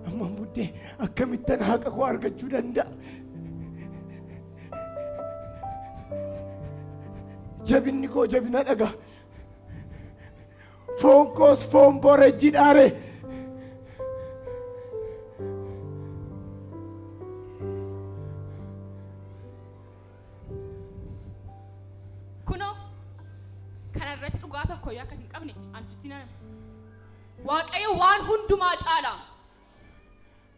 [SPEAKER 3] amman buddee akkamittan haqa koo argachuu danda'a? Jabinni koo jabina dhagaa, foon koos foon boorejjii dhaare.
[SPEAKER 13] Waaqayyo waan hundumaa caala.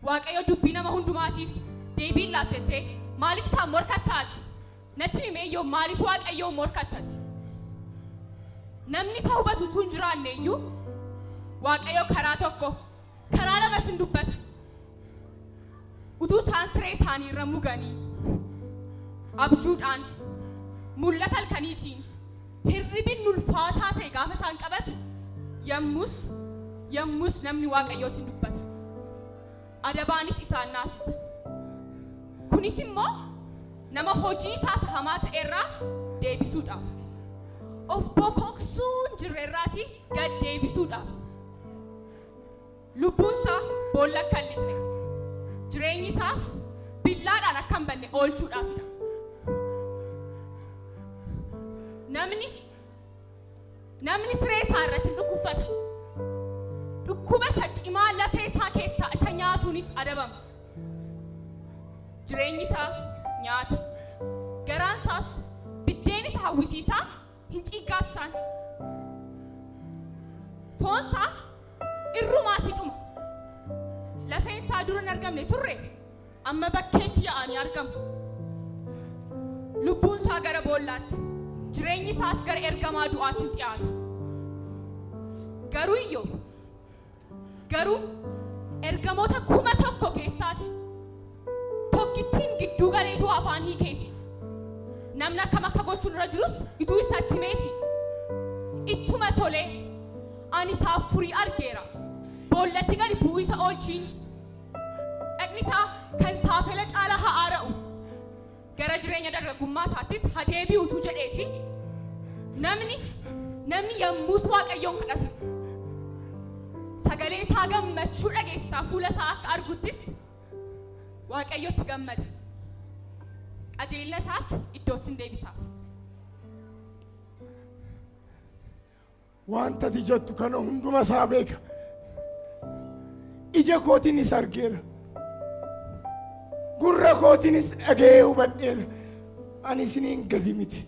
[SPEAKER 13] Waaqayyo dubbii nama hundumaatiif deebii laattee maaliif isaan morkattaati? Natti himeeyyoo maaliif Waaqayyo morkattati? Namni isa hubatu tun jiraanne iyyuu Waaqayyo karaa tokko karaa lama sin dubbata. Utuu isaan siree isaanii irra muganii abjuudhaan mul'ata halkaniitiin hirribni ulfaataa ta'e gaafa isaan qabatu yommus namni Waaqayyootiin dubbata. Adabaanis isaan naasisa. Kunis immoo nama hojii isaa hamaa ta'e irraa deebisuudhaaf, of bokoksuu hin jirre irraati gad deebisuudhaaf. Lubbuun isaa boolla akka hin lixne, jireenyi isaas billaadhaan akka hin banne oolchuudhaafidha. Namni siree isaa irratti dhukkubfata. Dhukkuba isa cimaa lafee isaa keessaa isa nyaatuunis adabama. Jireenyi isaa nyaata. Garaan isaas biddeen isa hawwisiisaa hin ciiggaasaan. Foon isaa irrumaatii dhuma. Lafeen isaa dura hin argamne turre amma bakkeetti yaa'anii argamu. Lubbuun isaa gara boollaatti, jireenyi isaas gara ergamaa du'aatti dhiyaata. Garuu iyyoo, garuu ergamoota 1,000 keessaati tokkittiin gidduu galeetu afaan hiikeeti. Namni akkam akka gochuun irra jirus ituu isatti himeeti. Ittuma tolee ani isaa furii argeera. Boollatti gadi bu'uu isa oolchiin. Dhaqni isaa kan saafela caalaa haa aara'u. Gara jireenya dargaggummaa isaattis haa deebi'utu jedheeti. Namni yommus Waaqayyoon kadhata. Sagalee isaa gammachuu dhageessaa fuula isaa akka arguttis Waaqayyotti gammada. Qajeelina isaas iddootti hin deebisaaf.
[SPEAKER 3] Wanta ati jettu kana hunduma isaa beeka. Ija kootiinis argeera. Gurra kootiinis dhaga'ee hubadheera. Ani isiniin gadi miti.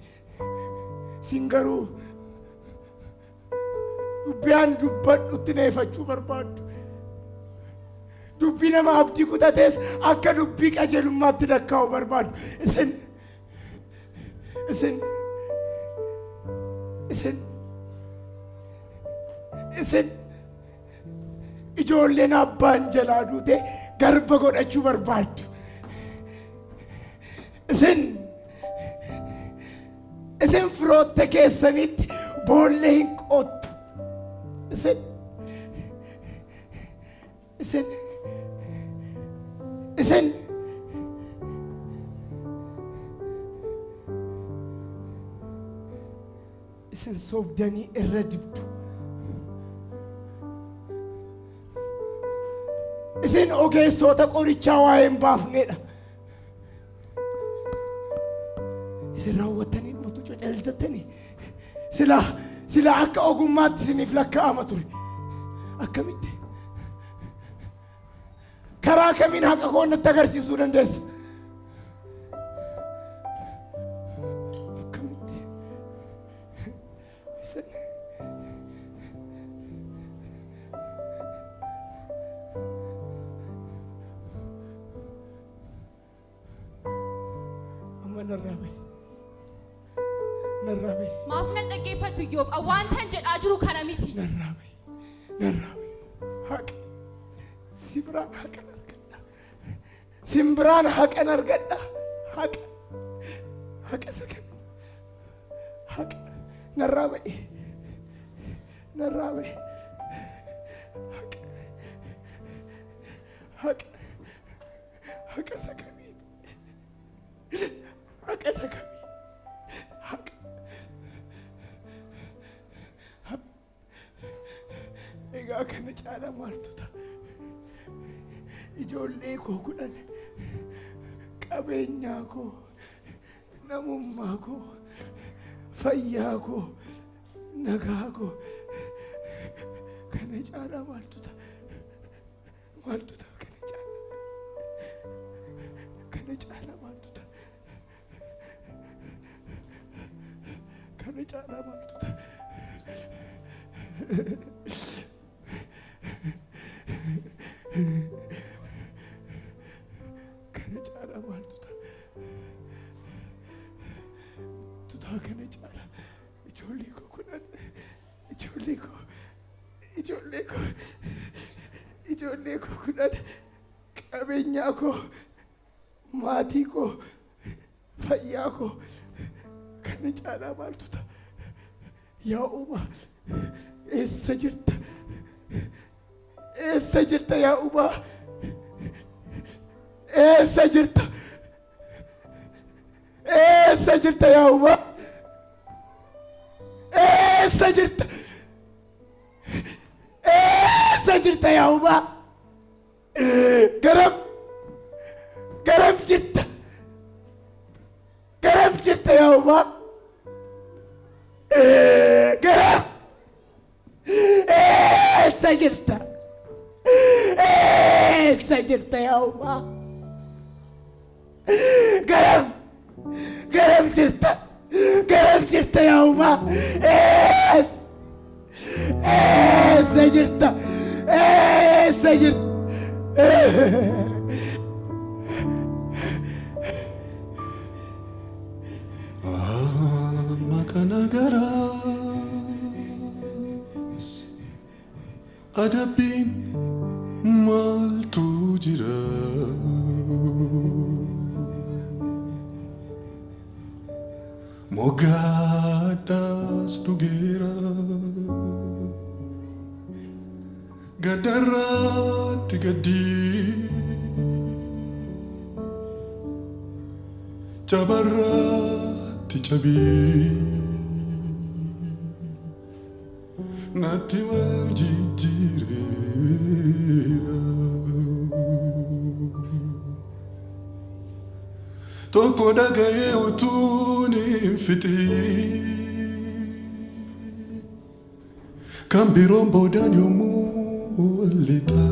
[SPEAKER 3] Isin garuu dubbiin dubbadhutti neeffachuu barbaaddu. Dubbii nama abdii kutatees akka dubbii qajeelummaatti lakkaa'u barbaaddu. Isin ijoolleen abbaan jalaa duute garba godhachuu barbaaddu. Isin firoota keessanitti boollee hin qoottu. Isin sobdanii irra dibdu. Isin ogeessota qorichaa waa hin baafnedha. Isin raawwattanii dhumatu coceltatanii sila akka ogummaatti isiniif lakkaa'ama ture. Akkamitti? Karaa kamiin haqa koo natti agarsiisuu dandeessa? Akkamitti? Amma narraa bahi.
[SPEAKER 13] Maaf nan dhaggeeffatu Iyyoob, waan tan jedhaa jiru kana miti.
[SPEAKER 3] Narraa bahi. Haqa. Simbiraan haqan argadha. Simbiraan haqan argadha. Haqa sakan. Haqa. Narraa bahi. Haqa sakamii. Haqa sakamii. Egaa kana caalaa maaltu ta'a? Ijoollee koo 10, qabeenyaa koo, namummaa koo, fayyaa koo, nagaa koo, kana caalaa maaltu ta'a? Maaltu ta'a kana caalaa? Kana caalaa maaltu ta'a? Kana caalaa maaltu ta'a? Kana caalaa maaltu ta'a? Tutaa kana caalaa ijoollee koo 10, ijoollee koo 10, qabeenyaa koo, maatii koo, fayyaa koo, kana caalaa maaltu ta'a? Yaa Uumaa, eessa jirta? Eessa jirta yaa Uumaa? Eessa jirta? Eessa jirta yaa Uumaa? Eessa jirta? Eessa jirta yaa Uumaa? Garam jirta? Garam jirta yaa Uumaa? Garam? Eessa jirta? Eessa jirta yaa Uumaa? Garam jirta? Garam jirta yaa Uumaa? Eessa jirta? Eessa jirta?
[SPEAKER 14] adabbiin maaltu jira mogaadhaas dhugeera gadarraatti gaddii cabarraatti cabii natti wal jijjiireera tokko dhaga'ee utuun hin fixiin kan biroon boodaan yommuu lixa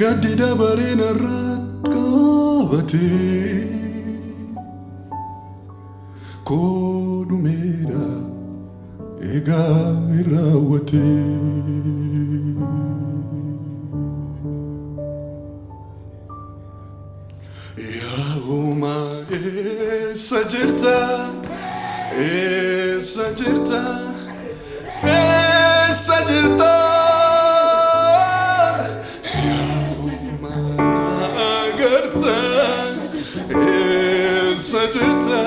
[SPEAKER 14] gaddi dabareen irratti qabatee koodhumeedha egaa hin raawwatee yaa uumaa eessa jirta eessa jirta eessa jirta yaa uumaa agarta eessa jirta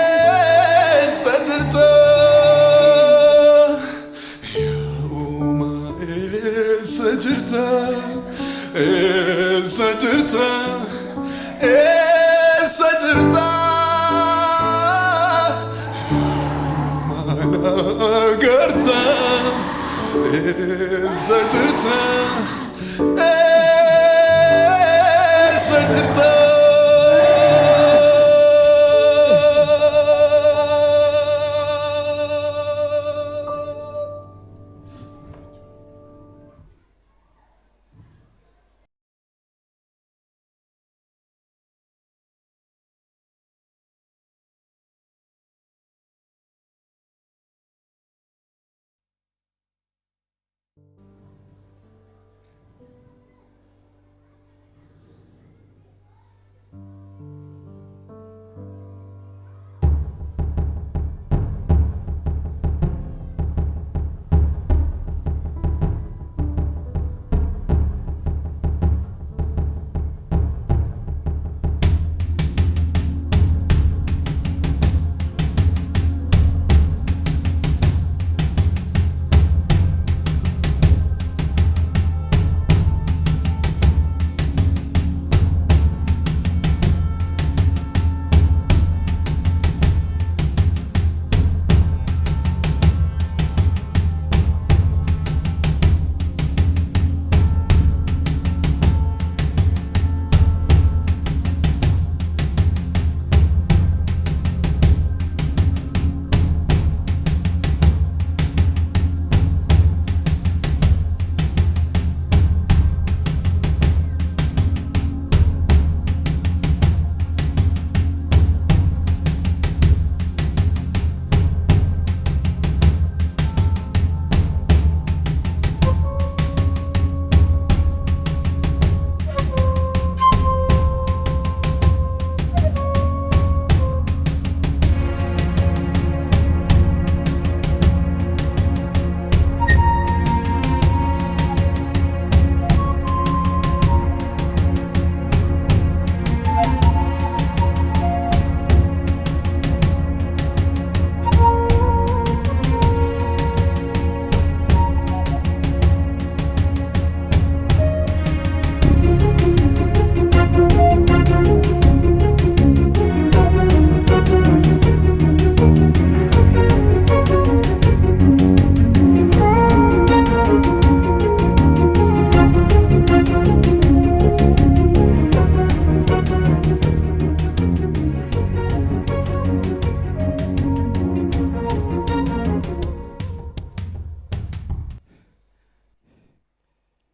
[SPEAKER 14] eessa jirta yaa uumaa eessa jirta eessa jirta eessa jirta mana agarta eessa jirta eessa jirta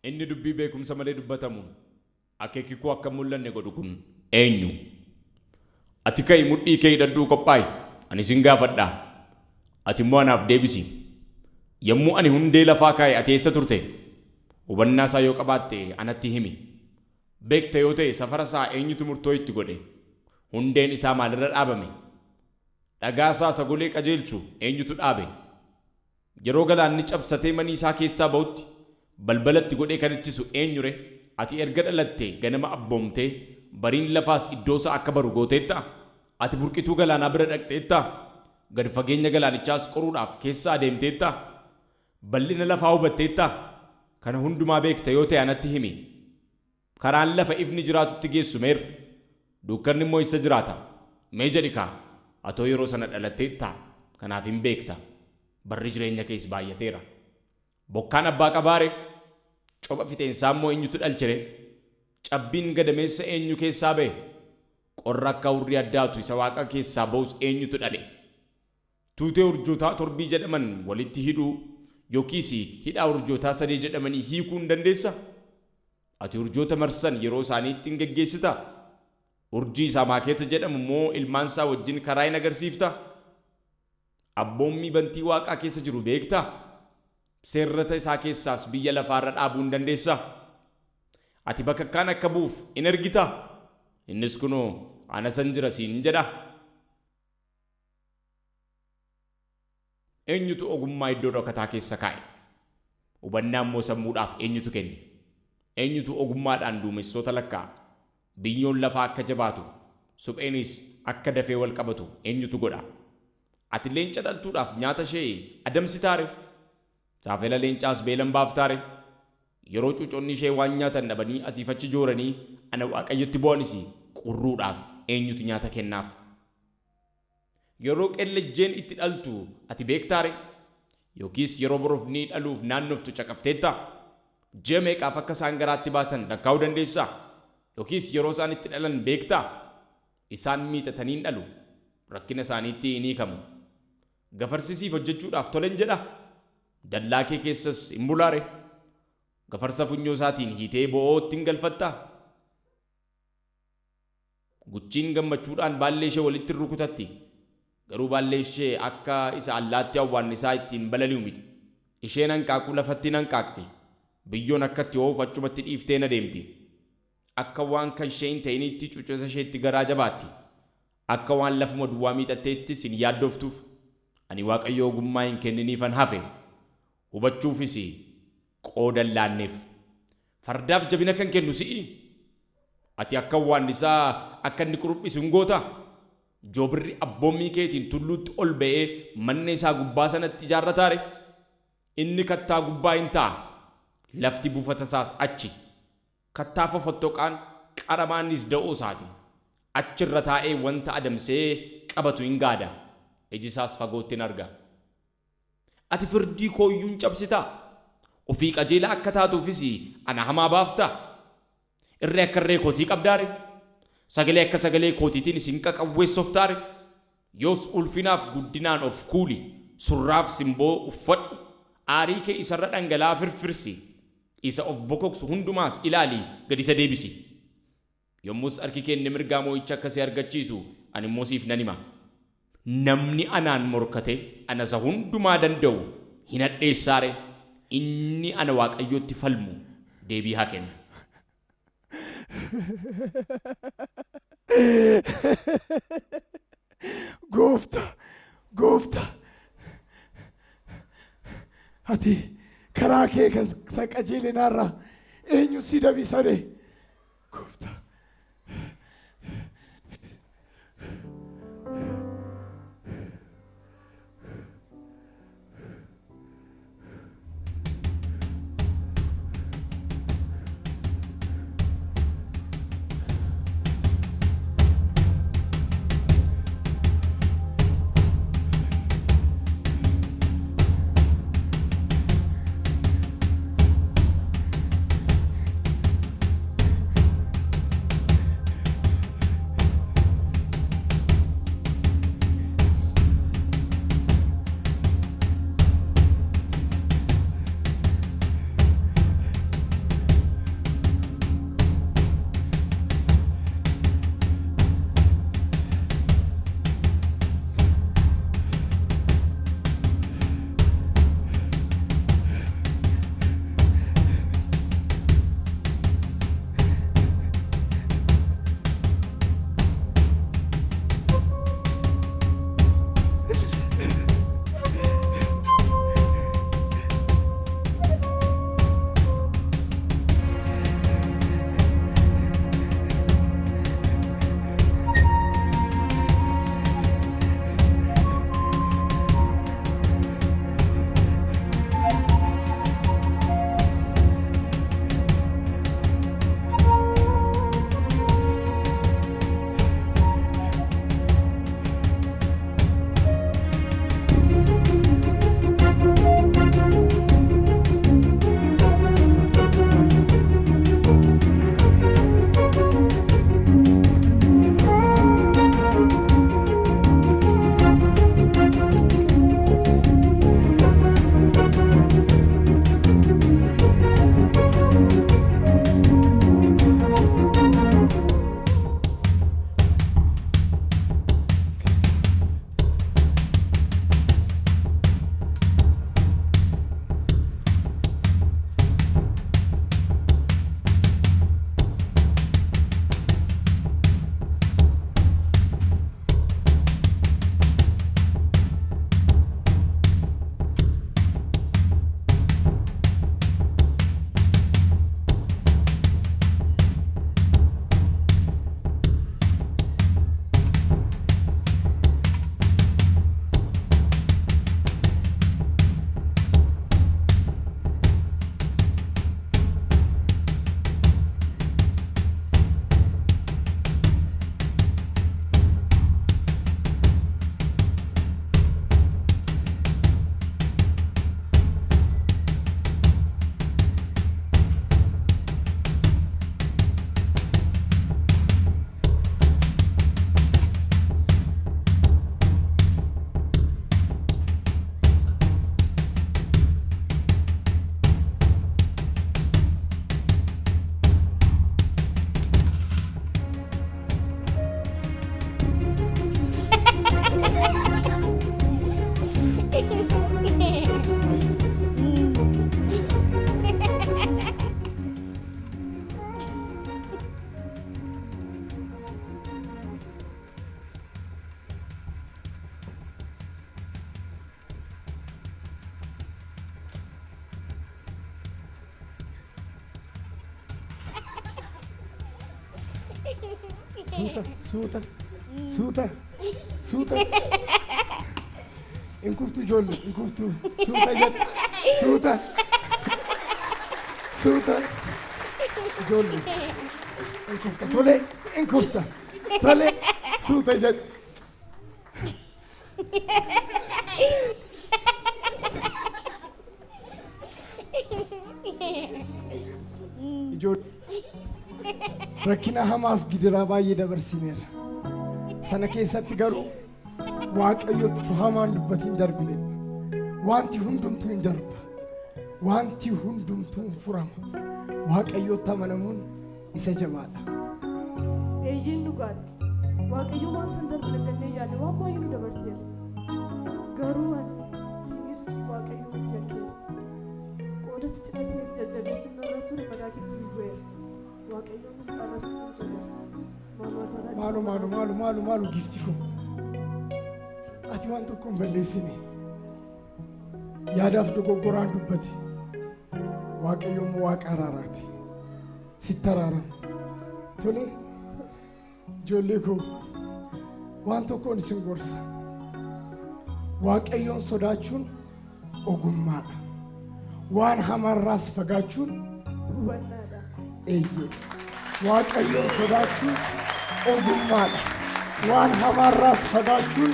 [SPEAKER 5] inni dubbii beekumsa malee dubbatamuun akeekikuu akka mul'anne godhu kun eenyu? Ati kai mudhii kee hidhadhuu qophaa'i, ani sin gaafadha. Ati immoo anaaf deebisi. Yommuu ani hundee lafaa kaa'e ati eessa turte? Hubannaa isaa yoo qabaatte anatti himi. Beekta yoo ta'e safara isaa eenyutu murtoo itti godhe? Hundeen isaa maalirra dhaabame? dhagaasaa sagolee qajeelchu eenyutu dhaabe? Yeroo galaanni cabsatee manii isaa keessaa ba'utti balbalatti godhee kan ittisu eenyure? Ati erga dhalattee ganama abboomtee bariin lafaas iddoosaa akka baru gooteetta? Ati burqituu galaanaa bira dhaqxeetta? Gad fageenya galaanichaas qoruudhaaf keessa adeemteetta? Bal'ina lafaa hubatteetta? Kana hundumaa beekta yoo ta'e anatti himi. Karaan lafa ifni jiraatutti geessu meerre? Dukkanni immoo isa jiraata. Mee jedhi kaa atoo yeroo sana dhalatteetta? Kanaaf hin beekta. Barri jireenya kees baay'ateera. Bokkaan abbaa qabaare? Copha fixeensaa immoo eenyutu dhalchire? Cabbiin gadameessa eenyu keessaa ba'e? Qorra akka urrii addaatu isa waaqa keessaa ba'us eenyutu dhale? Tuutee urjootaa torbii jedhaman walitti hidhuu yookiis hidhaa urjootaa sadii jedhamanii hiikuu hin dandeessa? Ati urjoota marsan yeroo isaaniitti hin geggeessita? Urjii isaa maakeeta jedhamu immoo ilmaan isaa wajjin karaa hin agarsiifta? Abboommii bantii waaqaa keessa jiru beekta? Seerrata isaa keessaas biyya lafaarra dhaabuu hin dandeessa? Ati bakakkaan akka buuf in ergita? Innis kunoo ana san jira siin jedha. Eenyutu ogummaa iddoo dhokataa keessa kaa'e? Hubannaa immoo sammuudhaaf eenyutu kenne? Eenyutu ogummaadhaan duumessoota lakkaa'a? Biyyoon lafaa akka jabaatu, supheenis akka dafee wal qabatu eenyutu godha? Ati leenca dhaltuudhaaf nyaata ishee adamsitaare? Saafela leencaas beelan baaftaare? Yeroo cuuconni ishee waan nyaatan dhabanii asiif achi jooranii ana waaqayyotti bu'anis qurruudhaaf eenyutu nyaata kennaaf? Yeroo qellejjeen itti dhaltu ati beektaare? Yookiis yeroo borofni dhaluuf naannoftu caqafteetta? Ji'a meeqaaf akka isaan garaatti baatan lakkaa'uu dandeessaa? Yookiis yeroo isaan itti dhalan beektaa? Isaan miixatanii hin dhalu. Rakkina isaaniitti hin hiikamu. Gafarsisiif hojjechuudhaaf tolen jedha. Dallaa kee keessas hin bulaare. Gafarsa funyoo isaatiin hiitee bo'ootti hin galfattaa? Guchiin gammachuudhaan baallee ishee walitti rukutatti. Garuu baallee ishee akka isa allaatti awwaannisaa ittiin balali'u miti. Isheen hanqaaquu lafatti hanqaaqte. Biyyoon akkatti hoofu achumatti dhiiftee adeemti. Akka waan kan ishee hin ta'initti cuucota isheetti garaa jabaatti. Akka waan lafuma duwwaa miixatteettis hin yaaddoftuuf. Ani waaqayyo ogummaa hin kenniniifan hafe. Hubachuufis qoodan laanneef. Fardaaf jabina kan kennu si'i. Ati akka waannisaa akka inni quruphisu hin goota? Joobirri abboommii keetiin tulluutti ol ba'ee manna isaa gubbaa sanatti ijaarrataare? Inni kattaa gubbaa hin ta'a. Lafti buufata isaas achi. Kattaa fofottoqaan qaramaanis da'oo isaati. Achirra taa'ee wanta adamsee qabatu hin gaada. Iji isaas fagootti hin arga. Ati firdii koo iyyuu hin cabsitaa? Ofii qajeelaa akka taatuufis ana hamaa baaftaa? Irree akka irree kootii qabdaare? Sagalee akka sagalee kootiitiin isin qaqawweessoftaare? Yoos ulfinaaf guddinaan of kuuli, surraaf simboo uffadhu, aarii kee isarra dhangala'aa firfirsi, isa of bokoksu hundumaas ilaalii gad isa deebisi. Yommus harki kee inni mirgaa moo'icha akkasii argachiisu ani immoo siif nan hima. Namni anaan morkate ana isa hundumaa danda'u hin hadheessaare. Inni ana waaqayyootti falmu deebii haa kennu.
[SPEAKER 3] Gooftaa ati karaa kee kan qajeelinaarraa eenyu si dabisane? Gooftaa suuta suuta suuta inkuftu ijoollee inkuftu suuta jedha suuta suuta ijoollee inkufta tole inkufta tole suuta jedha ijoollee rakkina hamaaf gidiraa baay'ee dabarsineera sana keessatti garuu waaqayyotu hamaan dubbatiin darbine wanti hundumtuu hin darba wanti hundumtuu hin furama waaqayyotti amanamuun isa jabaadha.
[SPEAKER 9] Eeyyiin dhugaadha. Waaqayyo waan san darbine jennee yaadne waan baay'ee nu dabarseera. Garuu sinis waaqayyo si yakkeera. Qooda si cidhatees jajjabeessuun narra ture madaa gidduu hin bu'eera. Waaqayyonis arrabsiisin jedheera.
[SPEAKER 3] Maalu gifti ko. Ati waan tokko hin balleessine. Yaadaaf dogoggoraan dubbate. Waaqayyo immoo waaqa araaraati. Sitti araarama. Tole ijoollee koo waan tokkoon isin gorsa. Waaqayyoon sodaachuun ogummaadha. Waan hamaarraas fagaachuun
[SPEAKER 9] hubannaadha.
[SPEAKER 3] Eeyyee. Waaqayyoon sodaachuun ogummaadha. Waan hamaarraas fagaachuun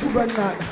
[SPEAKER 3] hubannaadha.